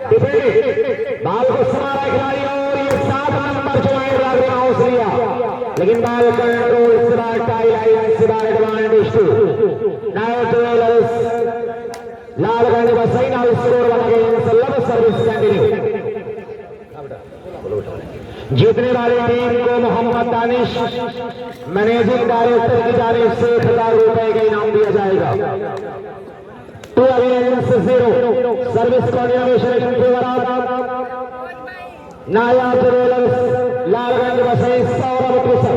बाल को समारा खिलाड़ी और ये 7 नंबर जो है लग रहा हौस लिया, लेकिन बाल कंट्रोल सिरा टाई लाइन सिरा advantage to now Lalganj Basai now score वाला गेम सल्लम सर्विस कंटिन्यू। जीतने वाली टीम को मोहम्मद दानिश मैनेजिंग डायरेक्टर की जानिब से 1,000 रुपए का इनाम दिया जाएगा। 2 against 0 service coordination in favour Nayab rollers Lalganj Basai Saurabh कुसर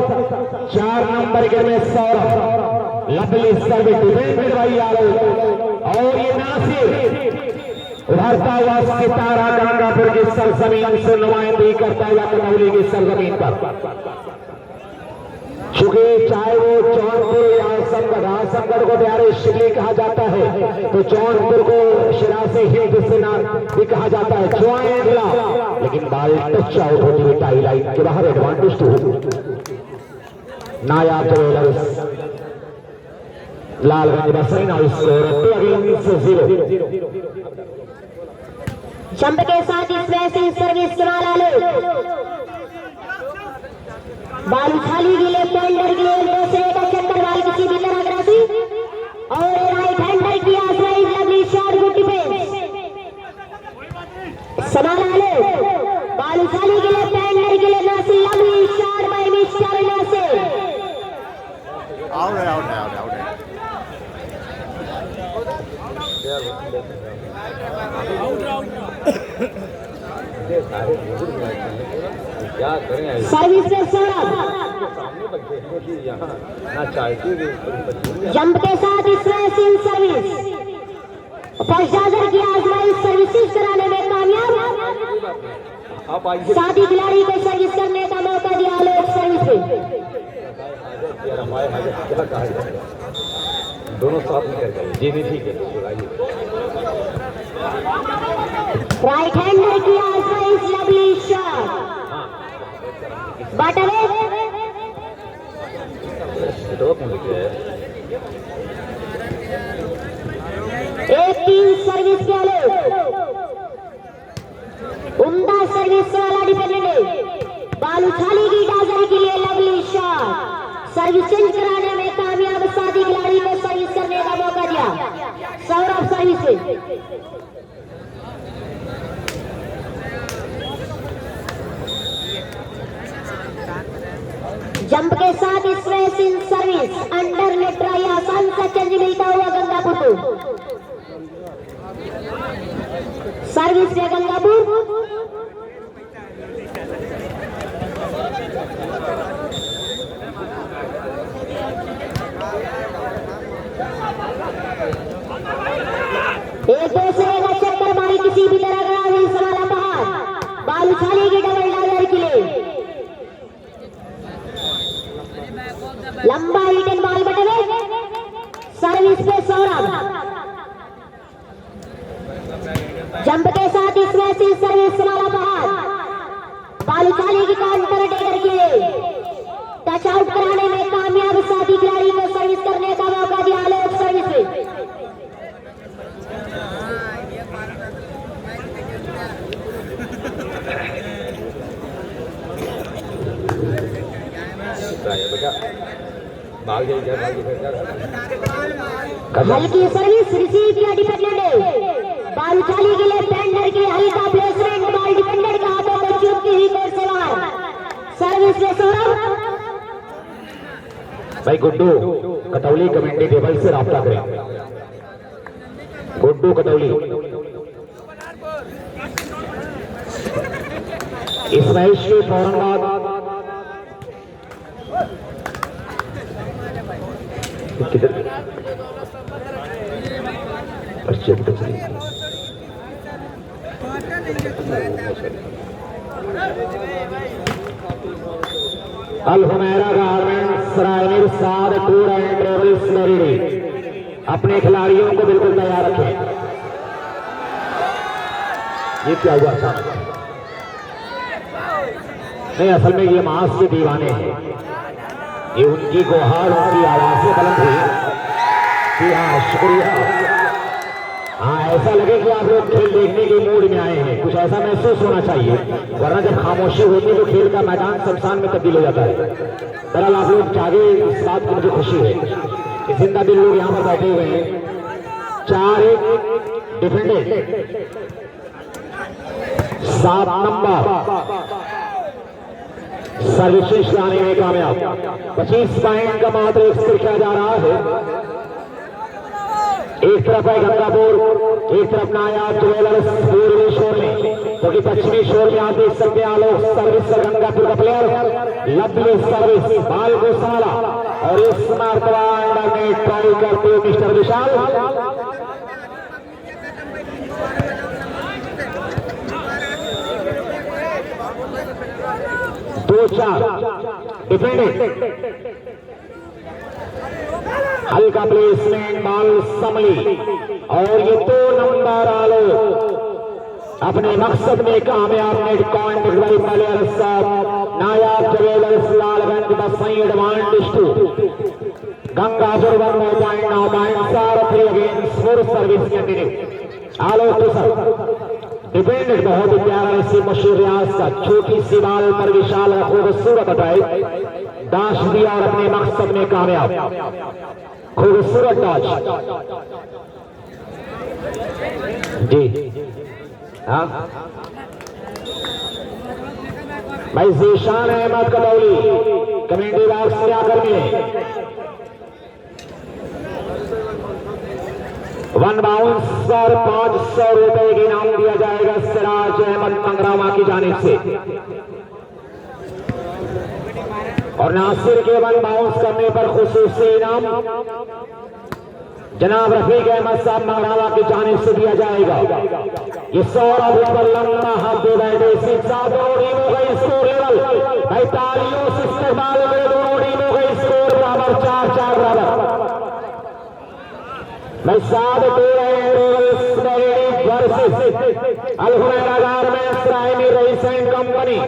4 नंबर के में Saurabh lovely service defended by Yadav और ये नासिर उभरता हुआ सितारा गंगापुर की सरजमीन से नुमाइंदगी करता हुआ कनौली की सरजमीन पर। चूंकि चाहे वो जौनपुर या आजमगढ़ को प्यारे शिवली कहा जाता है, तो जौनपुर को शिरासे हिंद से नाम भी कहा जाता है ज्वाइंटला, लेकिन बाल टच आउट होती हुई टाई लाइन के बाहर advantage to Nayab jewellers Lalganj Basai now score 2 against 0। Jump के साथ इसमें सर्विस वाला लो बाल उछाली गिले पेंडर गिले दूसरे का चक्कर बाल किसी भी तरह ग्रासी और राइट हैंडर की आसराइज लवली शॉट गुड डिफेंस समाना लो बाल उछाली गिले पेंडर गिले Nasir lovely shot by mister Nasir out service से सौरभ जंप के साथ इसमें सर्विस फर्स्ट डाजर की आजमाइश सर्विसेज कराने में कामयाब, साथी खिलाड़ी को सर्विस करने का मौका दिया लोग सर्विस दोनों साथ में कर जी नहीं ठीक है। राइट हैंडर की आजमाइश लवली शॉट बटवे एक 3 सर्विस के आलोक उम्दा सर्विस वाला डिफेंडेड बाल उछाली की डाजर के लिए लवली शॉट सर्विस चेंज कराने में कामयाब, साथी खिलाड़ी को सर्विस करने का मौका दिया सौरभ सर्विस जंप के साथ इसमें सर्विस अंडर नेट ट्राई आसान सा चेंज मिलता हुआ गंगापुर को सर्विस पे गंगापुर एक दूसरे का चक्कर मारी किसी भी तरह का वाला पहाड़ बाल उछालेगी डबल डाजर के लिए लंबा हिट बॉल बटवे सर्विस पे सौरभ जंप के साथ इसमें सर्विस वाला पहाड़ बाल उछाली की काउंटर टेकर के लिए टच आउट कराने में कामयाब, साथी खिलाड़ी को सर्विस करने का मौका दिया लोग सर्विस पे हल्की सर्विस रिसीव किया डिफेंडेड बाल उछाली के लिए पेंडर की हल्का प्लेसमेंट बाल डिफेंडेड का हाथों को चूकती हुई कोर्ट से बाहर सर्विस से सौरभ भाई गुड्डू कटौली कमेटी टेबल से राब्ता करें। गुड्डू कटौली इस मैच के फौरन बाद किधर अल हुमैरा गारमेंट्स रायनीर Saad tour and travels ready अपने खिलाड़ियों को बिल्कुल तैयार रखें। ये क्या हुआ था? नहीं, असल में ये मास के दीवाने हैं, ये उनकी गुहार उनकी आवाज से बुलंद हुई कि हाँ शुक्रिया, हाँ ऐसा लगे कि आप लोग खेल देखने के मूड में आए हैं। कुछ ऐसा महसूस होना चाहिए, वरना जब खामोशी होती है तो खेल का मैदान शमशान में तब्दील हो जाता है। बहरहाल आप लोग जागे, इस बात की मुझे खुशी है कि जिंदा दिल लोग यहाँ पर बैठे हुए हैं। 4-1 डिफेंडेड। 7 नंबर सर्विसेज लाने में कामयाब। 25 पॉइंट का मात्र एक स्कोर किया जा रहा है। एक तरफ है गंगापुर, एक तरफ नायाब ज्वेलर्स पूर्वी शोर में, क्योंकि पश्चिमी शोर में आप देख सकते हैं आलोक सर्विस और गंगापुर का प्लेयर लवली सर्विस बाल को संभाला और इस मरतबा अंडर में ट्राई करते हुए मिस्टर विशाल 2-4 डिफेंडेड। हल्का प्लेसमेंट बाल संभली और ये 2 नंबर आलो अपने मकसद में कामयाब। नेट कॉन्टेक्ट बाई प्लेयर साहब Nayab jewellers Lalganj Basai advantage 2 Gangapur 1.9 against 4 service continue. आलो तो सर डिफेंडेड बहुत ही प्यारा इसी मशहूर रियाज का छोटी सी बाल पर विशाल खूबसूरत हटाए दाश दिया और अपने मकसद में कामयाब। खूबसूरत दाश जी। हाँ भाई जीशान अहमद कदौली कमेटी बॉक्स में आकर मिले। 1 बाउंस पर 500 रुपए के इनाम दिया जाएगा सिराज अहमद मंगरामा की जानिब से। और नासिर के 1 बाउंस करने पर खुसूसी इनाम जनाब रफीक अहमद साहब मंगरामा की जानिब से दिया जाएगा। ये 100 पर लंबा हाथ दे बैठे दोनों टीमों का स्कोर लेवल भाई तालियों से इस्तेमाल करे। दोनों टीमों का स्कोर बराबर 4-4 बराबर। मैं साथ दे रहे हैं अलहुमैरागार में इस्राइली रईस एंड कंपनी।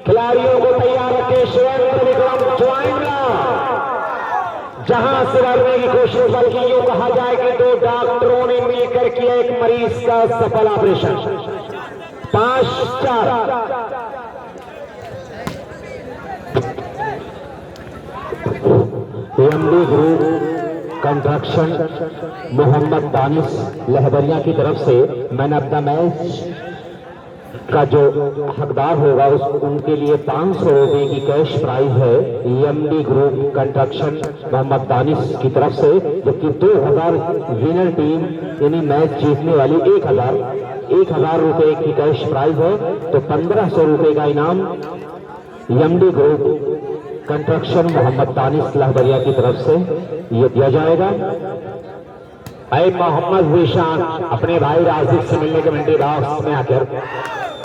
खिलाड़ियों को तैयार रखे शिवेंद्र विक्रम ज्वाइंडला जहां से लड़ने की कोशिश, बल्कि यूं कहा जाए कि 2 डॉक्टरों ने मिलकर किया एक मरीज का सफल operation. 5-4 MD group construction Mohammad Danish Lahbariya की तरफ से मैन ऑफ द मैच का जो हकदार होगा उनके लिए 500 रुपए की कैश प्राइज है MD group construction Mohammad Danish की तरफ से। जबकि 2000 विनर टीम यानी मैच जीतने वाली 1000 रुपए की कैश प्राइज है। तो 1500 रुपए का इनाम MD group construction Mohammad Danish Lahbariya की तरफ से ये दिया जाएगा। भाई मोहम्मद विशान अपने भाई राजिक से मिलने कमेंट्री बॉक्स में आकर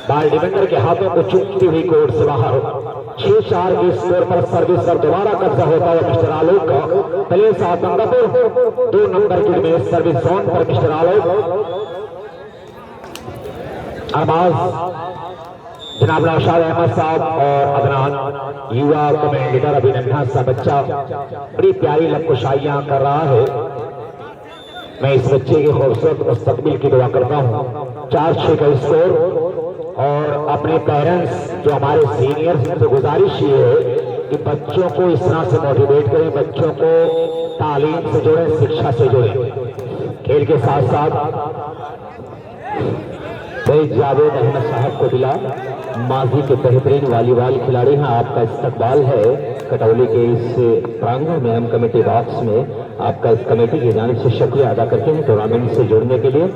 बाल डिफेंडर के हाथों को चूकती हुई कोर्ट से बाहर 6-4 के स्कोर पर सर्विस पर दोबारा कब्जा होता है मिस्टर आलोक का। पहले 7 गंगापुर 2 नंबर के में सर्विस जोन पर मिस्टर आलोक। अरबाज जनाब नौशाद अहमद साहब और अदनान युवा कमेंडेटर अभिनंदन सा बच्चा बड़ी प्यारी लबकुशाइयां कर रहा है। मैं इस बच्चे के खूबसूरत मुस्तकबिल की दुआ करता हूँ। 4-6 का स्कोर। और अपने पेरेंट्स जो हमारे सीनियर्स उनसे गुजारिश ये है कि बच्चों को इस तरह से मोटिवेट करें, बच्चों को तालीम से जोड़ें, शिक्षा से जोड़ें। खेल के साथ साथ जावेद अहमद साहब को दिला माजी के बेहतरीन वॉलीबॉल खिलाड़ी हैं। आपका इस्तकबाल है कटौली के इस प्रांगण में, हम कमेटी बॉक्स में आपका इस कमेटी की जानिब से शुक्रिया अदा करते हैं टूर्नामेंट से जुड़ने के लिए।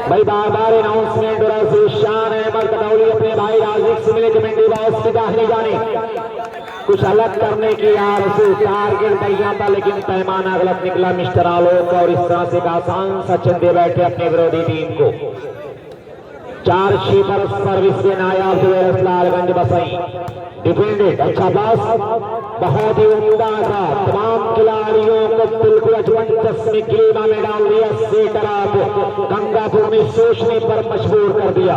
भाई बार-बार अनाउंसमेंट हो रहा है। शान अहमद कटौली अपने भाई राजिक से मिले कमेटी बॉक्स की दाहिनी जानिब कुछ अलग करने की आरज़ू टारगेट तैयार था, लेकिन पैमाना गलत निकला मिस्टर आलोक और इस तरह से आसान सचिन दे बैठे अपने विरोधी टीम को। 4-6 पर सर्विस के नायाब ज्वेलर्स लालगंज बसई डिफेंडेड। अच्छा पास बहुत ही उम्दा था। तमाम खिलाड़ियों को बिल्कुल अजवंतस में गिलीमा में डाल दिया। सेटर आप गंगापुर में सोचने पर मजबूर कर दिया।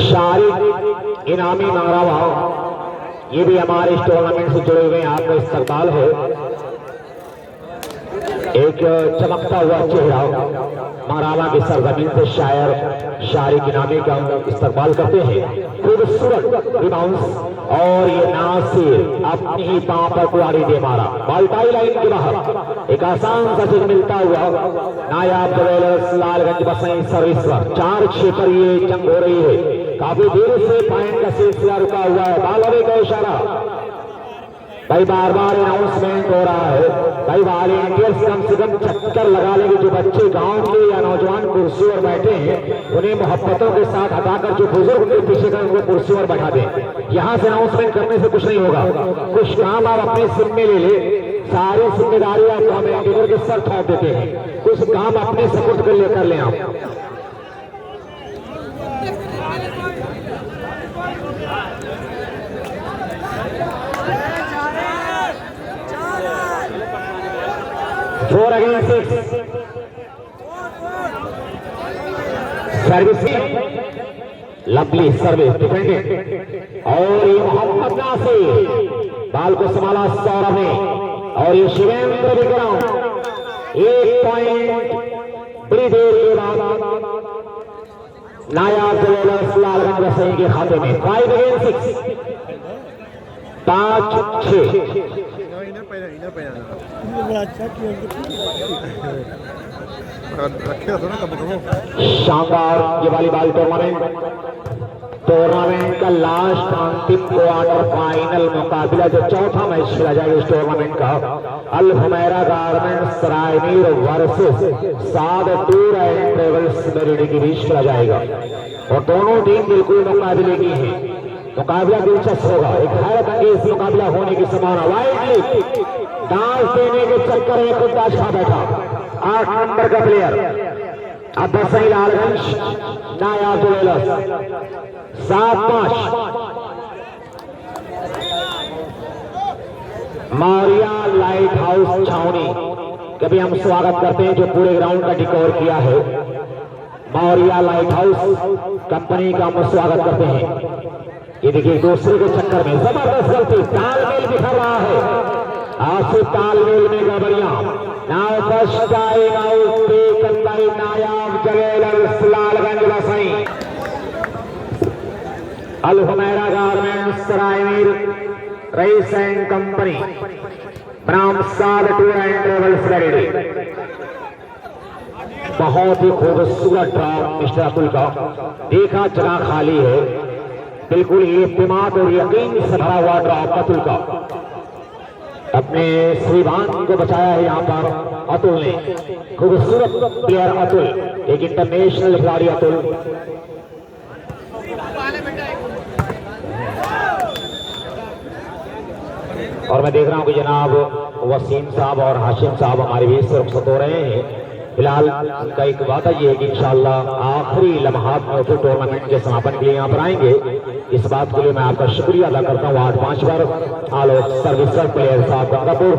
शारिक इनामी मारावा, ये भी हमारे इस टूर्नामेंट से जुड़े हुए हैं। आपका इस्तकबाल है। एक चमकता हुआ चेहरा मारावा की सरजमीन से शायर शारिक इनामी का इस्तकबाल करते हैं। खूबसूरत रिबाउंस और ये नासिर अपनी ही पांव पर कुआरी दे मारा। बाल्टाई लाइन के बाहर एक आसान सा चीज मिलता हुआ नायाब ज्वेलर्स लालगंज बसई सर्विस पर 4-6 पर ये जंग हो रही है। काफी देर से पॉइंट का सिलसिला रुका हुआ है। बालवे का इशारा भाई, बार बार अनाउंसमेंट हो रहा है भाई, वॉलेंटियर्स कम से कम चक्कर लगा लेंगे। जो बच्चे गांव के या नौजवान कुर्सी पर बैठे हैं उन्हें मोहब्बतों के साथ हटाकर जो बुजुर्ग उनके पीछे कर उनको कुर्सी पर बैठा दें। यहाँ से अनाउंसमेंट करने से कुछ नहीं होगा। कुछ काम आप अपने सिर में ले ले, सारी जिम्मेदारी आप कमेंटेटर के सर थोप देते हैं। कुछ काम अपने सपुर्द कर लें आप। Four against 6 servicing, lovely service defended और ये मोहम्मद नासिर बाल को संभाला सौरभ ने और ये शिवेंद्र विक्रम 1 पॉइंट बड़ी देर के बाद नायाब ज्वेलर्स लालगंज बसई के खाते में 5 अगेंस्ट 6 5-6। शानदार ये वॉलीबॉल टूर्नामेंट का लास्ट अंतिम क्वार्टर फाइनल मुकाबला जो चौथा मैच खेला जाएगा इस टूर्नामेंट का, Al Humaira garments Raimir versus Saad tour and travels Meridi के बीच खेला जाएगा और दोनों टीम बिल्कुल मुकाबले की है। मुकाबला दिलचस्प होगा। एक हैरत अंगेज मुकाबला होने की संभावना। वाइडली डांस देने के चक्कर में खुद खा बैठा 8 नंबर का प्लेयर अब बसई लालगंज नायाब ज्वेलर्स 7-5। मौर्या लाइट हाउस छावनी कभी हम स्वागत करते हैं जो पूरे ग्राउंड का डिकोर किया है। मौर्या लाइट हाउस कंपनी का हम स्वागत करते हैं। ये देखिए दूसरे के चक्कर में जबरदस्त गलती, तालमेल बिखर रहा है। आंसू तालमेल में गड़बड़ियां। नाव फर्स्ट टाइम आउट पे Nayab jewellers Lalganj Basai, Al Humaira garments Raimir Rais and company बनाम Saad tour and travels Meridi. बहुत ही खूबसूरत ड्रॉप मिस्टर अतुल का। देखा जगह खाली है, बिल्कुल इत्मीनान और यकीन से भरा हुआ ड्रॉप अतुल का। अपने श्रीभान को बचाया है यहाँ पर अतुल ने। खूबसूरत प्लेयर अतुल, एक इंटरनेशनल खिलाड़ी अतुल। और मैं देख रहा हूँ कि जनाब वसीम साहब और हाशिम साहब हमारे बीच से रुखसत हो रहे हैं। फिलहाल उनका एक वादा ये है कि इंशाअल्लाह आखिरी लम्हात में फिर टूर्नामेंट के समापन के लिए यहाँ पर आएंगे। इस बात के लिए मैं आपका शुक्रिया अदा करता हूँ। 8-5 बार आलोक सर्विसर प्लेयर साहब गंगापुर।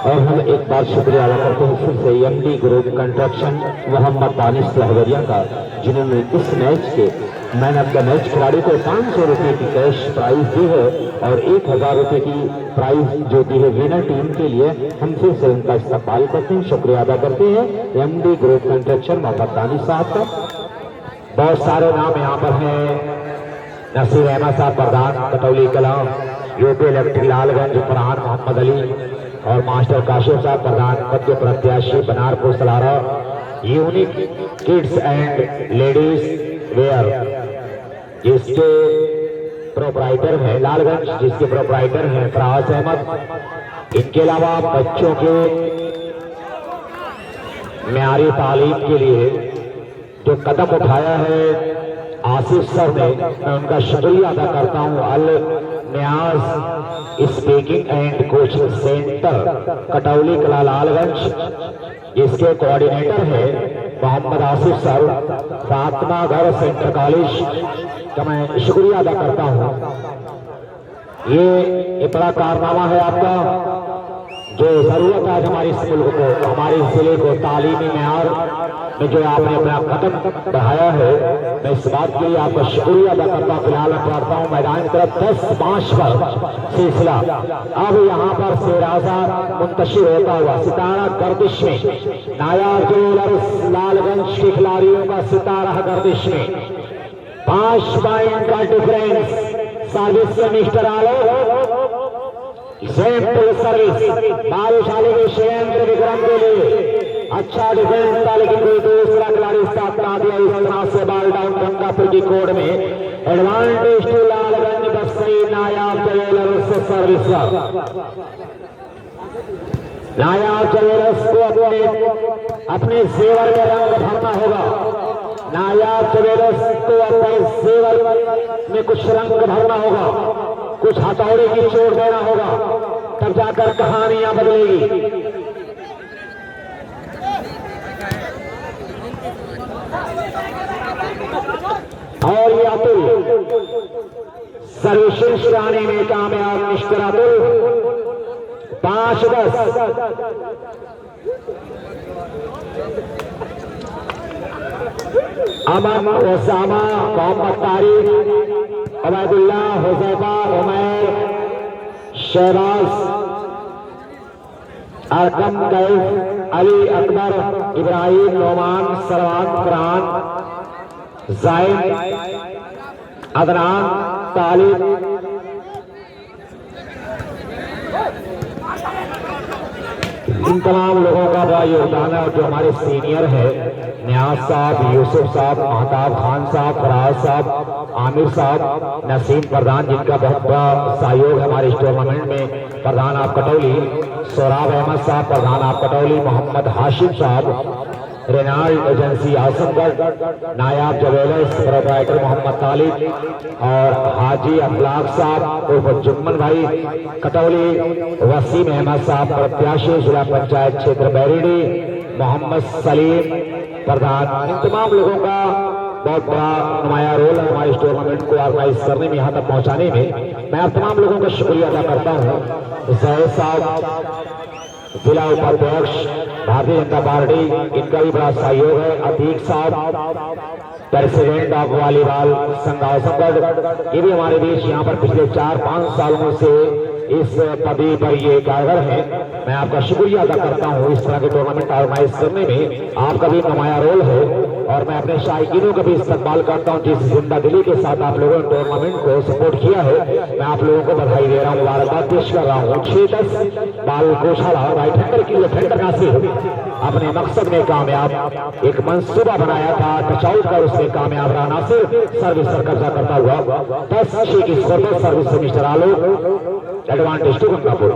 और हम एक बार शुक्रिया अदा करते हैं फिर से MD group construction Mohammad Danish Lahvariya का, जिन्होंने इस मैच के मैन ऑफ द मैच खिलाड़ी को 500 रुपये की कैश प्राइज दी है और 1000 रुपये की प्राइज जो दी है विनर टीम के लिए। हम फिर से उनका इस्तकबाल करते हैं, शुक्रिया अदा करते हैं MD group construction Mohammad Danish साहब का। बहुत सारे नाम यहाँ पर हैं। नसीर अहमद साहब प्रधान कटौली कला, यूपी इलेक्ट्रिक लालगंज फरहान मोहम्मद अली और मास्टर काशिफ साहब प्रधान मध्य प्रत्याशी Banarpur Salara, unique kids and ladies wear जिसके प्रोपराइटर हैं लालगंज, जिसके प्रोपराइटर हैं फराज अहमद। इनके अलावा बच्चों के म्यारी तालीम के लिए जो कदम उठाया है आसिफ सर ने, मैं उनका शुक्रिया अदा करता हूँ। Al Nyaz speaking and coaching centre Katauli Kala Lalganj, जिसके कोऑर्डिनेटर है मोहम्मद आसिफ सर। फातिमा घर सेंटर कॉलेज का मैं शुक्रिया अदा करता हूँ। ये बड़ा कारनामा है आपका। जो जरूरत आज हमारे इस मुल्क को, हमारे जिले को तालीमी मेयार में जो आपने अपना कदम बढ़ाया है, मैं इस बात के लिए आपका शुक्रिया अदा करता हूँ। फिलहाल पढ़ता हूँ मैदान की तरफ 10-5 पर सिलसिला अब यहाँ पर सेराजा मुंतशिर होता हुआ सितारा गर्दिश में नायाब ज्वेलर्स लालगंज के खिलाड़ियों का सितारा गर्दिश में 5 पॉइंट का डिफरेंस। सर्विस से मिस्टर आलोक सिंपल सर्विस बालूशाली के शेन्द्र विक्रम के लिए अच्छा डिफेंस था, लेकिन कोई दूसरा खिलाड़ी साथ ना दिया। इस तरह से बॉल डाउन गंगापुर की कोड में advantage to Lalganj Baksai Nayab jewellers service. Nayab jewellers को अपने जेवर में रंग भरना होगा। नायाब ज्वेलर्स को अपने जेवर में कुछ रंग भरना होगा, कुछ हथौड़े की चोट देना होगा, तब जाकर कहानियां बदलेगी। और ये अतुल सर्विसेज कराने में कामयाब मिस्टर अतुल 5-10। अमन ओसामा मोहम्मद तारिक अबैदुल्ला हुजैफा उमैर शहबाज अरकम कैफ अली अकबर इब्राहिम नोमान सरवान फरहान जायद अदनान तालिब इन तमाम लोगों का बड़ा योगदान है। और जो हमारे सीनियर है नियाज साहब, यूसुफ साहब, महताब खान साहब, फराज साहब, आमिर साहब, नसीम प्रधान, जिनका बहुत बड़ा सहयोग है हमारे इस टूर्नामेंट में। प्रधान आप कटौली, सोराब अहमद साहब प्रधान आप कटौली, मोहम्मद हाशिम साहब रेनाल्ड एजेंसी आजमगढ़, नायाब ज्वेलर्स प्रोप्राइटर मोहम्मद तालिब और हाजी अखलाक साहब उर्फ जुम्मन भाई कटौली, वसीम अहमद साहब प्रत्याशी जिला पंचायत क्षेत्र बैरिडी, मोहम्मद सलीम प्रधान। इन तमाम लोगों का बहुत बड़ा नुमाया रोल है हमारे इस टूर्नामेंट को ऑर्गेनाइज करने में, यहाँ तक पहुँचाने में। मैं आप तमाम लोगों का शुक्रिया अदा करता हूँ। जैद साहब जिला उपाध्यक्ष भारतीय जनता पार्टी, इनका भी बड़ा सहयोग है। अतीक साहब प्रेसिडेंट ऑफ वॉलीबॉल संघ आजमगढ़, ये भी हमारे बीच यहाँ पर पिछले 4-5 सालों से इस पदवी पर ये कारगर है। मैं आपका शुक्रिया अदा करता हूँ। इस तरह के टूर्नामेंट ऑर्गेनाइज करने में आपका भी नुमाया रोल है और मैं अपने शायकीनों का भी इस्तकबाल करता हूँ जिस जिंदा दिली के साथ आप लोगों ने टूर्नामेंट को सपोर्ट किया है। मैं आप लोगों को बधाई दे रहा हूँ, मुबारकबाद पेश कर रहा हूँ। 6-10 बाल कोशाला राइट हैंडर की डिफेंडर नासिर अपने मकसद में कामयाब, एक मंसूबा बनाया था, टच आउट कर उसमें कामयाब रहा नासिर। सर्विस पर कब्जा करता हुआ 10-6 की स्कोर पर सर्विस से mister Alok, advantage to Gangapur.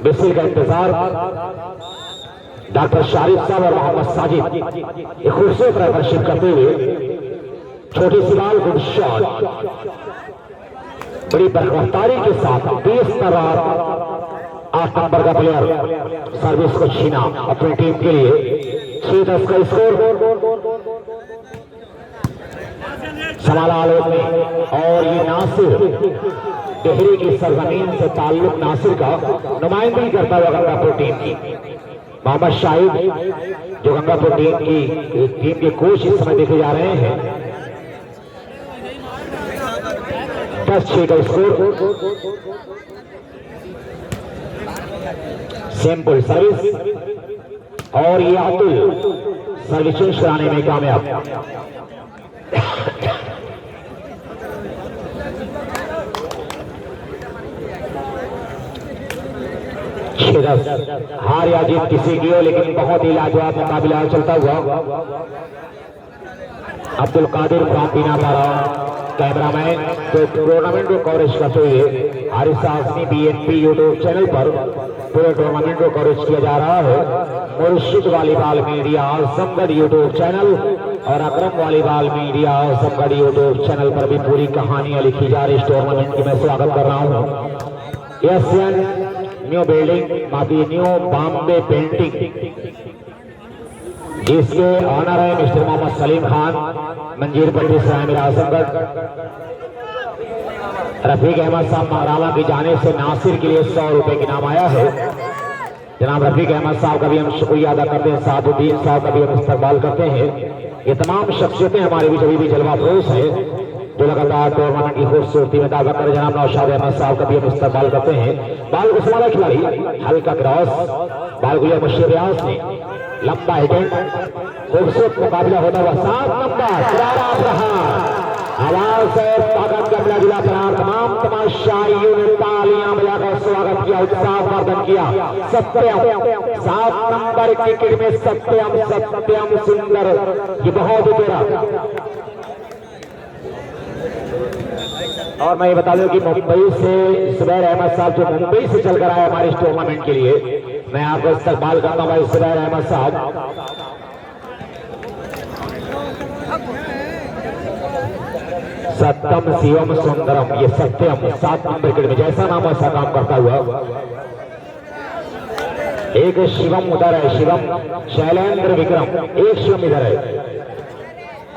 मिसिल का इंतजार डॉक्टर शारिफ साहब और मोहम्मद साजिद एक खूबसूरत प्रदर्शन करते हुए, छोटी सी बाल गुड शॉट, बड़ी बरकतारी के साथ 20 पर 8 नंबर का प्लेयर सर्विस को छीना अपनी टीम के लिए। 6-10 का स्कोर संभाला आलोक ने। और ये नासिर डेहरी की सरजमीन से ताल्लुक नासिर का नुमाइंदगी करता हुआ गंगापुर टीम की मोहम्मद शाहिद, जो गंगापुर टीम के कोच इस समय देखे जा रहे हैं। 10-6 का स्कोर। सिंपल सर्विस और ये अतुल सर्विसेज कराने में कामयाब। हार या जीत किसी की हो, लेकिन बहुत ही लाजवाब मुकाबला चलता हुआ। अब्दुल कादिर पीना पारा कैमरामैन जो टूर्नामेंट को कवरेज करते हुए Haris Azmi BNP YouTube channel पर पूरे टूर्नामेंट को कवरेज किया जा रहा है। Murshid volleyball media Azamgarh YouTube channel और Akram volleyball media Azamgarh YouTube channel पर भी पूरी कहानियां लिखी जा रही। इस टूर्नामेंट की मैं स्वागत कर रहा हूँ। एशियन न्यू बिल्डिंग माफी न्यू बॉम्बे पेंटिंग, जिसके ऑनर है मिस्टर मोहम्मद सलीम खान, मंजीर पट्टी से आमिर आजमगढ़। रफीक अहमद साहब मराला की जाने से नासिर के लिए 100 रुपए की नाम आया है। जनाब रफीक अहमद साहब का भी हम शुक्रिया अदा करते हैं, सादुद्दीन साहब का भी हम इस्तकबाल करते हैं। ये तमाम शख्सियतें हमारे बीच अभी भी जलवा फरोश है जो लगातार टूर्नामेंट की खूबसूरती में दावा कर। जनाब नौशाद अहमद साहब का भी हम इस्तकबाल करते हैं। बाल गुस्माला खिलाड़ी हल्का क्रॉस, बाल गुलिया मुशीर रियाज ने लंबा हिटिंग, खूबसूरत मुकाबला होता हुआ 7 नंबर करारा प्रहार, आवाज और ताकत का मिला जुला प्रहार। तमाम तमाशाइयों ने तालियां बजाकर स्वागत किया, उत्साह वर्धन किया। सत्यम 7 नंबर क्रिकेट में सत्यम सुंदर, ये बहुत ही तेरा। और मैं ये बता दूं कि मुंबई से जुबैर अहमद साहब जो मुंबई से चलकर आए हमारे इस टूर्नामेंट के लिए, मैं आपको इस्तकबाल करता हूं भाई जुबैर अहमद साहब। सत्यम शिवम सुंदरम, ये सत्यम 7 नंबर क्रिकेट में जैसा नाम वैसा काम करता हुआ। एक शिवम उधर है, शिवम शैलेंद्र विक्रम, एक शिवम इधर है।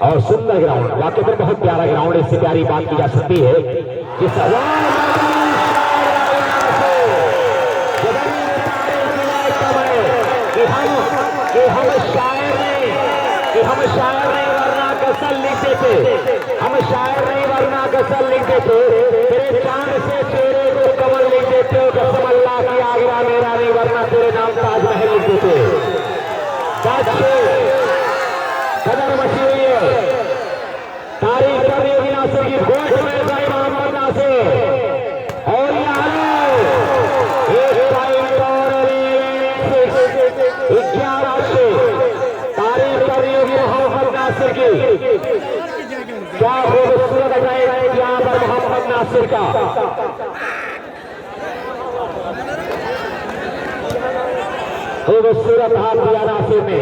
और सुंदर ग्राउंड, वाकई में बहुत प्यारा ग्राउंड, इससे प्यारी बात की जा सकती है। जिस हम शायर नहीं वरना गजल लिखते थे, हम शायर नहीं वरना गजल लिखते थे। तेरे चांद से चेहरे को कमल लिखते थे, कसम अल्लाह की आगरा मेरा नहीं वरना तेरे नाम ताजमहल लिखते थे। कदर मची हुई है, तारीफ कर रही होगी नासिर की गोट में भाई मोहम्मद नासिर। और यहाँ एक पॉइंट और 11 से तारीफ कर रही होगी मोहम्मद नासिर की। क्या खूबसूरत अजायब यहाँ पर मोहम्मद नासिर का, खूबसूरत हाथ दिया नासिर ने।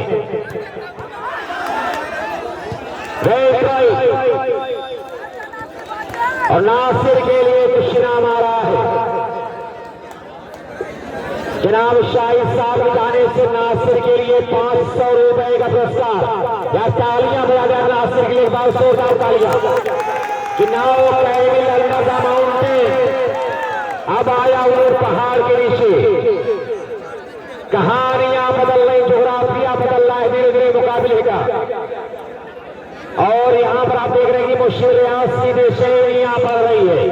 और नासिर के लिए कुछ नाम आ रहा है। जनाब शाहिद साहब के जाने से नासिर के लिए 500 रुपए का पुरस्कार। या तालियां बजा दें नासिर के लिए, 100 तालियां। माउंटेन अब आया हुए पहाड़ के नीचे, कहानियां बदल रही, जोग्राफिया बदल रहा है धीरे धीरे मुकाबले का। और यहाँ पर आप देख रहे हैं कि मुशीर रियाज की निशानियां पड़ रही है।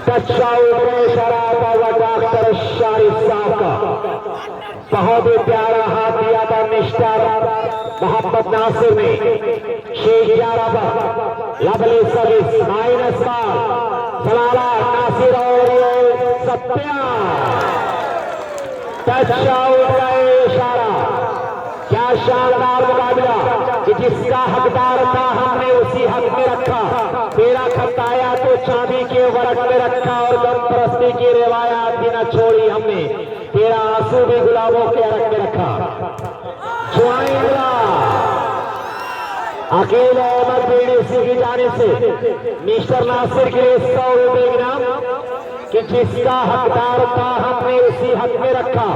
टच आउट में इशारा आता हुआ डॉक्टर शारिफ साहब का, बहुत ही प्यारा हाथ दिया था मिस्टर मोहम्मद नासिर ने। 6-11 पर लवली सर्विस माइनस बार सलाला नासिर और सत्या। टच आउट का इशारा, क्या शानदार मुकाबला कि जिसका हकदार था हमने उसी हक में रखा। तेरा खत आया तो चांदी के वर्ग में रखा और गम परस्ती की रिवायात भी न छोड़ी हमने। तेरा आंसू भी गुलाबों के रंग में रखा। अकील अहमद बीडीसी की जाने से मिस्टर नासिर के लिए 100 रुपए इनाम कि जिसका हकदार था हमने उसी हक में रखा।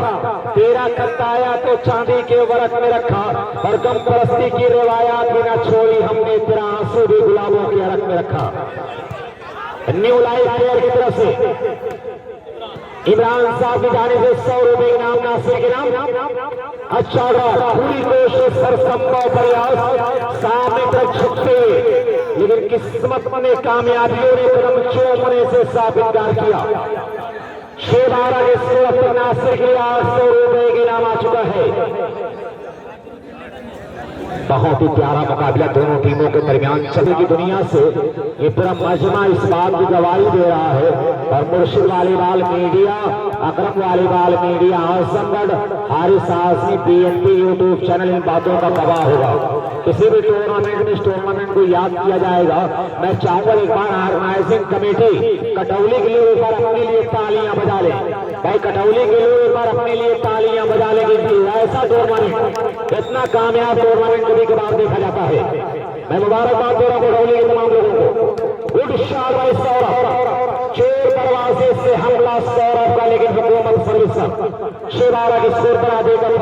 तेरा खत आया तो चांदी के वर्ग में रखा और गम परस्ती की रिवायात भी न छोड़ी हमने। तेरा आंसू भी गुलाबों के रंग में रखा। न्यू लाइफ प्लेयर की तरफ से इमरान साहब की जाने से 100 रुपए इनाम नासिर के नाम। अच्छा पूरी कोशिश सरसंभव प्रयास सामने तक छुपते, लेकिन किस्मत ने कामयाबियों ने कदम चूमने से साबित किया। 6-12 के स्कोर पर नासिर के लिए 800 रुपए के नाम आ चुका है। बहुत ही प्यारा मुकाबला दोनों टीमों के दरमियान चली की दुनिया से ये पूरा मजमा इस बात की गवाही दे रहा है। और मुर्शिद volleyball media, Akram volleyball media, Azamgarh, Haris Azmi, BNP YouTube channel in बातों का गवाह होगा। किसी भी टूर्नामेंट में इस टूर्नामेंट को याद किया जाएगा। मैं चाहूंगा एक बार ऑर्गेनाइजिंग कमेटी कटौली के लिए एक बार अपने लिए तालियां बजा ले। भाई कटौली के लिए एक बार अपने लिए तालियां बजा लेंगे। ऐसा टूर्नामेंट, इतना कामयाब टूर्नामेंट कभी कभार देखा जाता है। मैं मुबारकबाद दे रहा हूँ कटौली के तमाम लोगों को। गुड शॉट बाय सौरभ, चोर दरवाजे से हमला सौरभ का, लेकिन हुकूमत सर्विस 6-12 की स्कोर बना देकर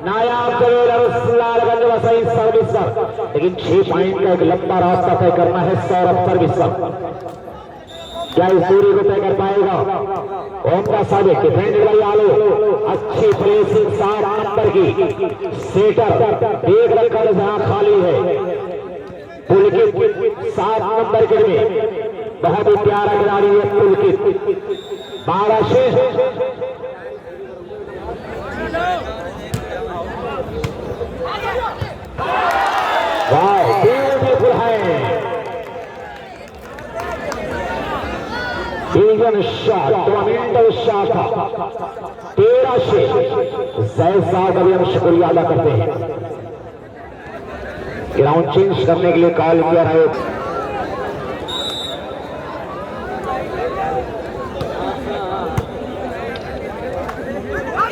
नायाब जवेलर्स लालगंज वसई सर्विस पर, लेकिन 6 पॉइंट का एक लंबा रास्ता तय करना है सौरभ सर्विस पर। क्या इस दूरी को तय कर पाएगा? ओमका साबिक डिफेंडेड बाय आलो, अच्छी प्लेसिंग 7 नंबर की सेटर देख रखा जहां खाली है पुलकित 7 नंबर के में बहुत ही प्यारा खिलाड़ी है पुलकित 12 से ब्यूटीफुल है इंजन शॉट, टूर्नामेंटल शॉट 13 से जैसा कभी हम शुक्रिया अदा करते हैं। ग्राउंड चेंज करने के लिए कॉल किया रहे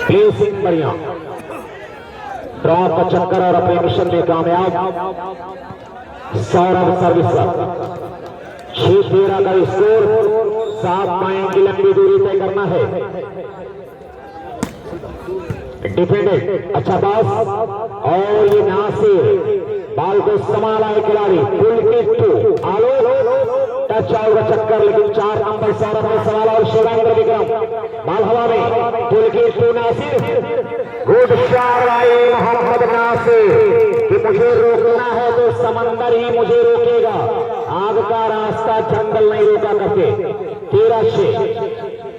प्लेसिंग बढ़िया, ड्रॉप का चक्कर और अपने मिशन में कामयाब सौरभ सर्विस 6-13 का स्कोर, 7 पॉइंट की लंबी दूरी तय करना है। डिफेंडेड अच्छा पास और ये नासिर बाल को संभाला है खिलाड़ी पुलकित आलो टच आउट का चक्कर, लेकिन 4 नंबर सौरभ ने संभाला और शिवेंद्र विक्रम बाल हवा में पुलकित नासिर गुड शॉट भाई मोहम्मद नासिर कि मुझे रोकना है तो समंदर ही मुझे रोकेगा, आग का रास्ता जंगल नहीं रोका करते। 13 से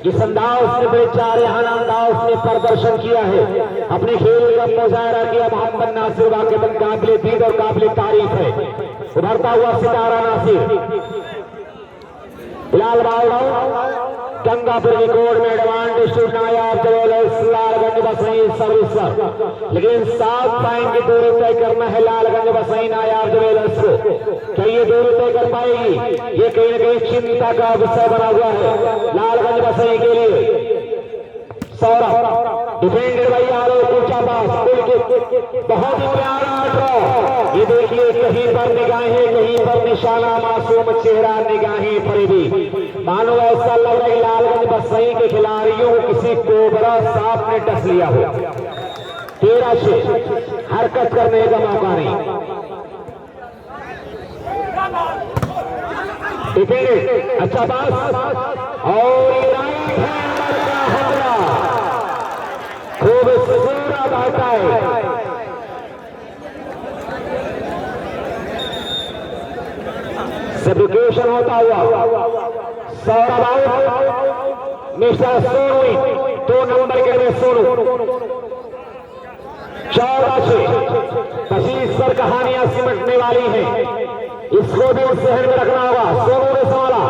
जिस अंदाज से बेचारे अंदाज ने प्रदर्शन किया है, अपने खेल का मुजाहरा किया मोहम्मद नासिर, वाकई काबिल दीद और काबिल तारीफ है। उभरता हुआ सितारा नासिर लाल गंगापुर की कोड में advantage to Nayab jewellers Lalganj Vasai service, लेकिन 7 पॉइंट की दूरी तय करना है लालगंज वसई नायाब जवेलर्स को। क्या ये दूरी तय कर पाएगी? ये कहीं न कहीं चिंता का विषय बना हुआ है लालगंज वसई के लिए। सौरभ डिफेंडेड बाय आलो, ऊंचा पास पुलकित, बहुत ही प्यारा ड्रॉ। ये देखिए कहीं पर निगाहें, कहीं पर निशाना, मासूम चेहरा, निगाहें पर भी मानो ऐसा लग रहा है लालगंज वसई के खिलाड़ियों को किसी कोबरा सांप ने डस लिया हो। 13 से हरकत करने का मौका नहीं। डिफेंडेड अच्छा पास और ये राइट हैंडर का हमला खूबसूरत आता है। सेब्रिकेशन होता हुआ Saurabh out, mister Sonu 2 number के लिए सोनू 14 से 25 पर कहानियां सिमटने वाली हैं, इसको भी जहन में रखना होगा। सोनू ने संभाला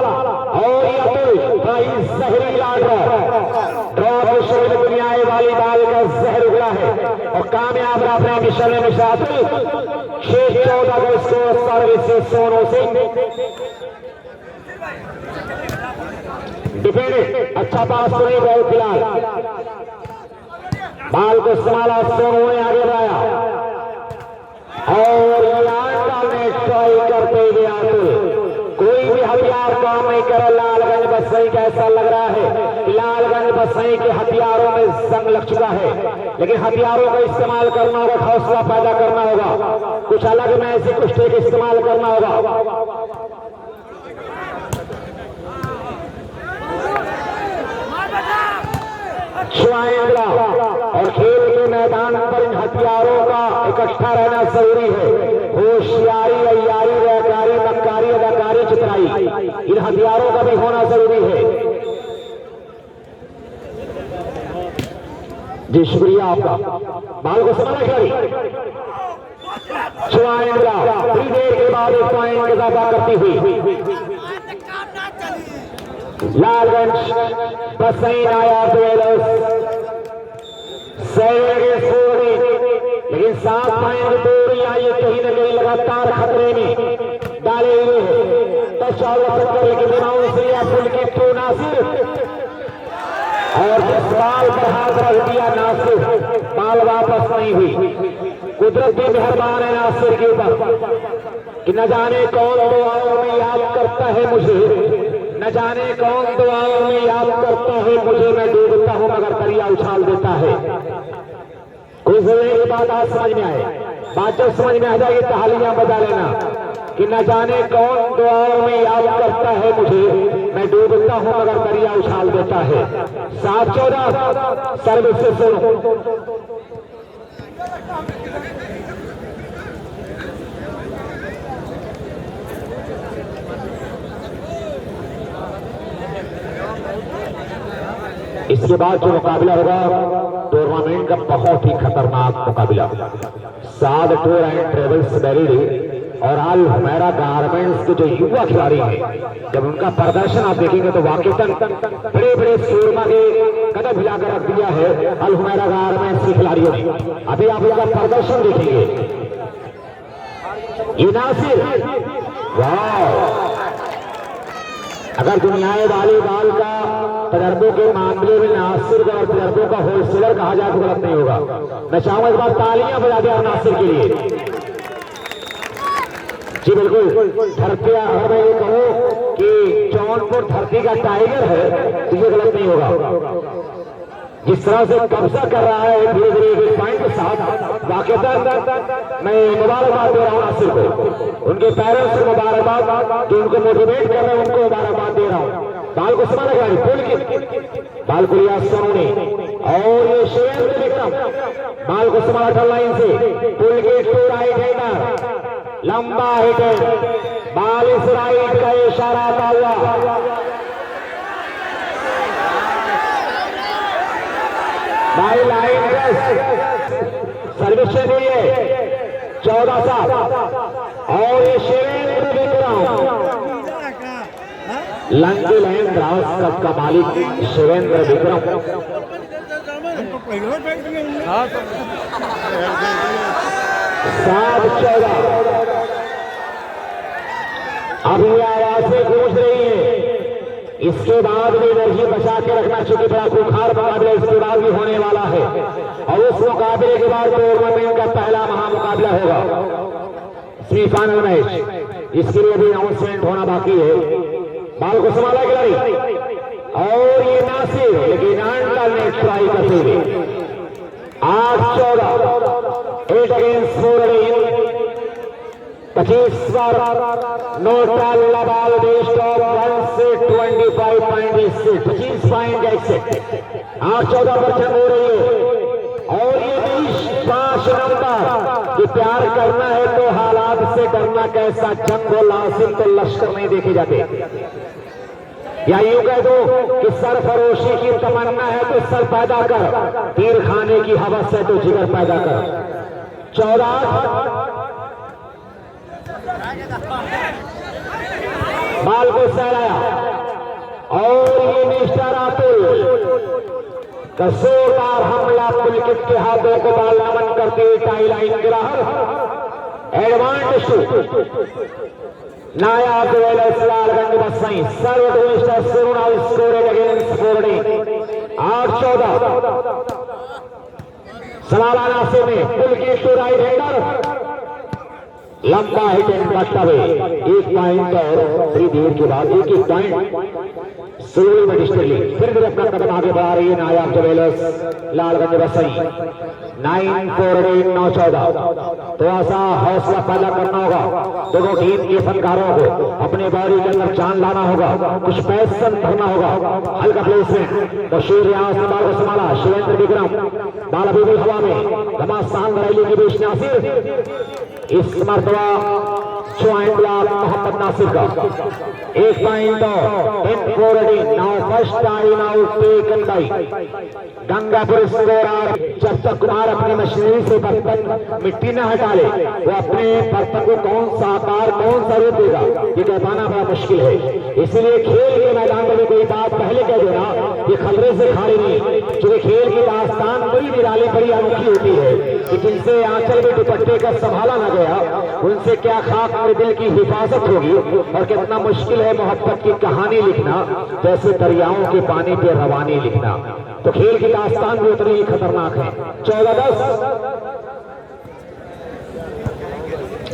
और ये अतुल भाई जहरीला ड्रॉप शरीर दुनियाए वाली बाल का जहर उगला है और कामयाब रहा अपने मिशन में अतुल। 6-14 का score service Sonu Singh. Defended अच्छा पास तो नहीं बॉल फिलहाल, बाल को संभाला सोनू ने आगे बढ़ाया और ट्राई करते हुए अतुल। कोई भी हथियार काम नहीं करे लालगंज वसई का, ऐसा लग रहा है कि लालगंज वसई के हथियारों में जंग लग चुका है, लेकिन हथियारों का इस्तेमाल करना होगा, हौसला पैदा करना होगा, कुछ अलग में ऐसे कुछ टेक इस्तेमाल करना होगा। और खेल के मैदान पर इन हथियारों का इकट्ठा रहना जरूरी है। होशियारी, अय्यारी, व्याकारी, मक्कारी, अदाकारी, चित्राई, इन हथियारों का भी होना जरूरी है। जी शुक्रिया आपका। बाल को संभाला खिलाड़ी, थोड़ी देर के बाद 1 पॉइंट इजाफा करती हुई लालगंज वसई नायाब जवेलर्स लेकिन 7 पॉइंट दूरी आई, कहीं न कहीं लगातार खतरे में डाले हुए हैं। टच आउट लेकिन दिमाग से लिया पुलकित नासिर और बाल पर हाथ रख दिया नासिर, बाल वापस नहीं हुई। कुदरत भी मेहरबान है नासिर के ऊपर कि न जाने कौन दुआओं में याद करता है मुझे, न जाने कौन दुआओं में याद करता है मुझे, मैं डूबता हूं मगर दरिया उछाल देता है। कुछ की बात आज समझ में आए, बात जब समझ में आ जाएगी तालियां बजा लेना कि न जाने कौन दुआओं में याद करता है मुझे, मैं डूबता हूं मगर दरिया उछाल देता है। 7-14 सर्विस से सुनो। इसके बाद जो मुकाबला होगा टूर्नामेंट का बहुत ही खतरनाक मुकाबला, साद टूर एंड ट्रेवल्स बैरिड और अल हुमैरा गारमेंट्स के जो युवा खिलाड़ी हैं, जब उनका प्रदर्शन आप देखेंगे तो वाकईतन बड़े बड़े सूरमा के कदम हिलाकर रख दिया है अल हुमैरा गारमेंट्स के खिलाड़ियों ने। अभी आप उनका प्रदर्शन देखेंगे। ये नासिर, वाह, अगर दुनियाए वॉलीबॉल का तजर्बों के मामले में नासिर और तजर्बों का होलसेलर कहा जाए तो गलत नहीं होगा। मैं चाहूंगा इस बार तालियां बजा दिया नासिर के लिए। जी बिल्कुल, धरती, अगर मैं ये कहूँ कि जौनपुर धरती का टाइगर है तो ये गलत नहीं होगा। जिस तरह से कब्जा कर रहा है धीरे धीरे पॉइंट के साथ, वाकईतन मैं मुबारकबाद दे रहा हूँ नासिर को, उनके पैरों से मुबारकबाद, जो उनको मोटिवेट कर रहे हैं उनको मुबारकबाद दे रहा हूँ। बाल को संभाला खिलाड़ी बाल को लिया सोनू ने, और ये शिवेंद्र विक्रम बाल को संभाला अटल लाइन से, पुल के टू राइट हैंडर, लंबा हिटर, बाल इस राइट का इशारा आता हुआ, बाई लाइन सर्विस चल रही है 14 और ये Shivendra Vikram lanky line grass cup का मालिक शिवेंद्र विक्रम। 7-14 अब ये आवाजें गूंज रही है। इसके बाद भी एनर्जी बचा के रखना, चूंकि बड़ा खूंखार मुकाबला इसके बाद भी होने वाला है, और उस मुकाबले के बाद टूर्नामेंट का पहला महामुकाबला होगा, सेमीफाइनल मैच। इसके लिए भी अनाउंसमेंट होना बाकी है। बाल को संभाला खिलाड़ी और ये नासिर, लेकिन अंडर नेट ट्राई करते हुए 8-14 8 अगेंस्ट 4 25 बार नोटा लबाल देश टॉप 1 से 25 पॉइंट से 25 पॉइंट का सेट 8-14 पर जंग हो रही है। और ये देश 5 नंबर कि प्यार करना है तो हालात से डरना, कैसा जंग हो लासिम तो लश्कर नहीं देखे जाते, या यूं कह दो कि सरफरोशी की तमन्ना है तो सर पैदा कर, तीर खाने की हवस है तो जिगर पैदा कर। 14 बाल को सहलाया और ये मिस्टर अतुल कसोटार हमला पुलकित के हाथों को बाल नमन करते हुए टाई लाइन गिरा, एडवांस नायाब लालगंज बसई सर्व मिस्टर सुरुणा स्कोर अगेंस्ट 8-14 सवाला नासिर में पुलकित टू राइट हैंडर, लंबा हिट एंड करता हुए 1 पॉइंट और थोड़ी देर के बाद 1 पॉइंट सुरवली में डिस्ट्रिक्ट फिर भी अपना कदम आगे बढ़ा रही है नायाब ज्वेलर्स लालगंज बसई। 9-4-9-14 थोड़ा सा हौसला पैदा करना होगा, दोनों टीम के फनकारों को अपने बारी के अंदर जान लाना होगा, कुछ पैसन भरना होगा। हल्का प्लेसमेंट बशीर रियाज ने बाल को संभाला, शिवेंद्र विक्रम बाल अभी भी हवा में, घमासान बरेली के बीच नासिर, इस मरतबा ज्वाइंट ब्लॉक मोहम्मद नासिर का 1 पॉइंट और 10-14 now first time out taken by Gangapur scorer. जब तक कुमार अपनी मशीनरी से बर्तन मिट्टी न हटा ले, वो अपने बर्तन को कौन सा आकार कौन सा रूप देगा ये कह पाना बड़ा मुश्किल है। इसलिए खेल के मैदान में कोई बात पहले कह देना ये खतरे से खाली नहीं, क्योंकि खेल की दास्तान बड़ी निराली बड़ी अनोखी होती है कि जिनसे आंचल में दुपट्टे का संभाला न गया उनसे क्या खाक मेरे दिल की हिफाजत होगी, और कितना मुश्किल है मोहब्बत की कहानी लिखना, जैसे दरियाओं के पानी पे रवानी लिखना। तो खेल की दास्तान भी उतनी ही खतरनाक है। 14-10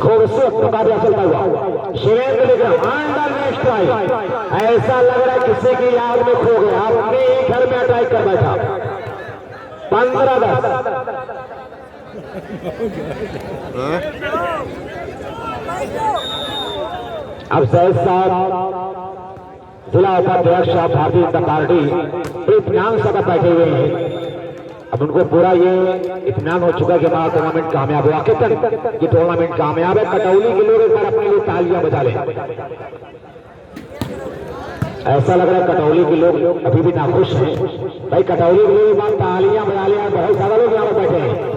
खूबसूरत मुकाबला चलता हुआ Shivendra Vikram under next strike. ऐसा लग रहा है किसी की याद में खो गया, अपने ही घर में अटैक कर बैठा। 15-10। अब सैयद साहब जिला उपाध्यक्ष भारतीय जनता पार्टी इत्मीनान सभा बैठे हुए हैं। अब उनको पूरा ये इत्मीनान हो चुका है कि हमारा टूर्नामेंट कामयाब हुआ। ये टूर्नामेंट कामयाब है। कटौली के लोग एक बार अपने लिए तालियां बजा लें। ऐसा लग रहा है कटौली के लोग अभी भी नाखुश हैं। भाई कटौली के लोग एक बार तालियां बजा लें। बहुत सारा लोग यहाँ पर बैठे हैं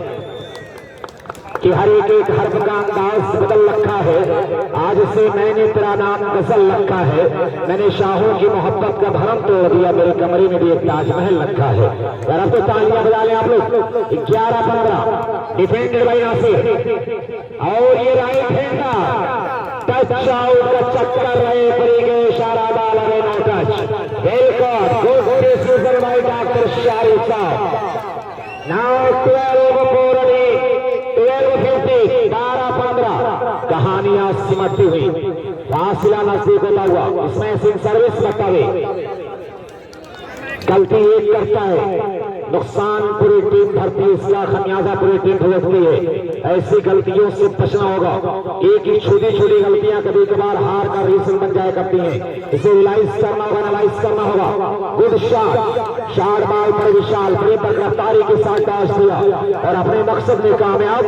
कि हर एक हर्फ का अंदाज बदल रखा है। आज से मैंने तेरा नाम गजल रखा है। मैंने शाहों की मोहब्बत का भरम तोड़ दिया। मेरे कमरे में भी एक ताजमहल रखा है। यार अब तो तालियां बजा लें आप लोग। 11-15 डिफेंडेड बाय नासिर और ये राइट हैंडर टच आउट का चक्कर रहे परी के इशारा डाल रहे no touch. Welcome good decision by doctor Sharif साहब। नाउ 12-15 कहानियां सिमटती हुई फासिला नजदीक होता हुआ इसमें सिंह सर्विस बतावे। गलती एक करता है नुकसान पूरी टीम भरती है, इसका खमियाजा पूरी टीम भुगतती है। ऐसी गलतियों से बचना होगा। एक ही छोटी छोटी गलतियां कभी कभार हार का रीजन बन जाया करती हैं। इसे रियलाइज करना होगा, एनालाइज करना होगा। गुड शॉट बॉल पर विशाल बड़ी पर गिरफ्तारी के साथ डैश दिया और अपने मकसद में कामयाब।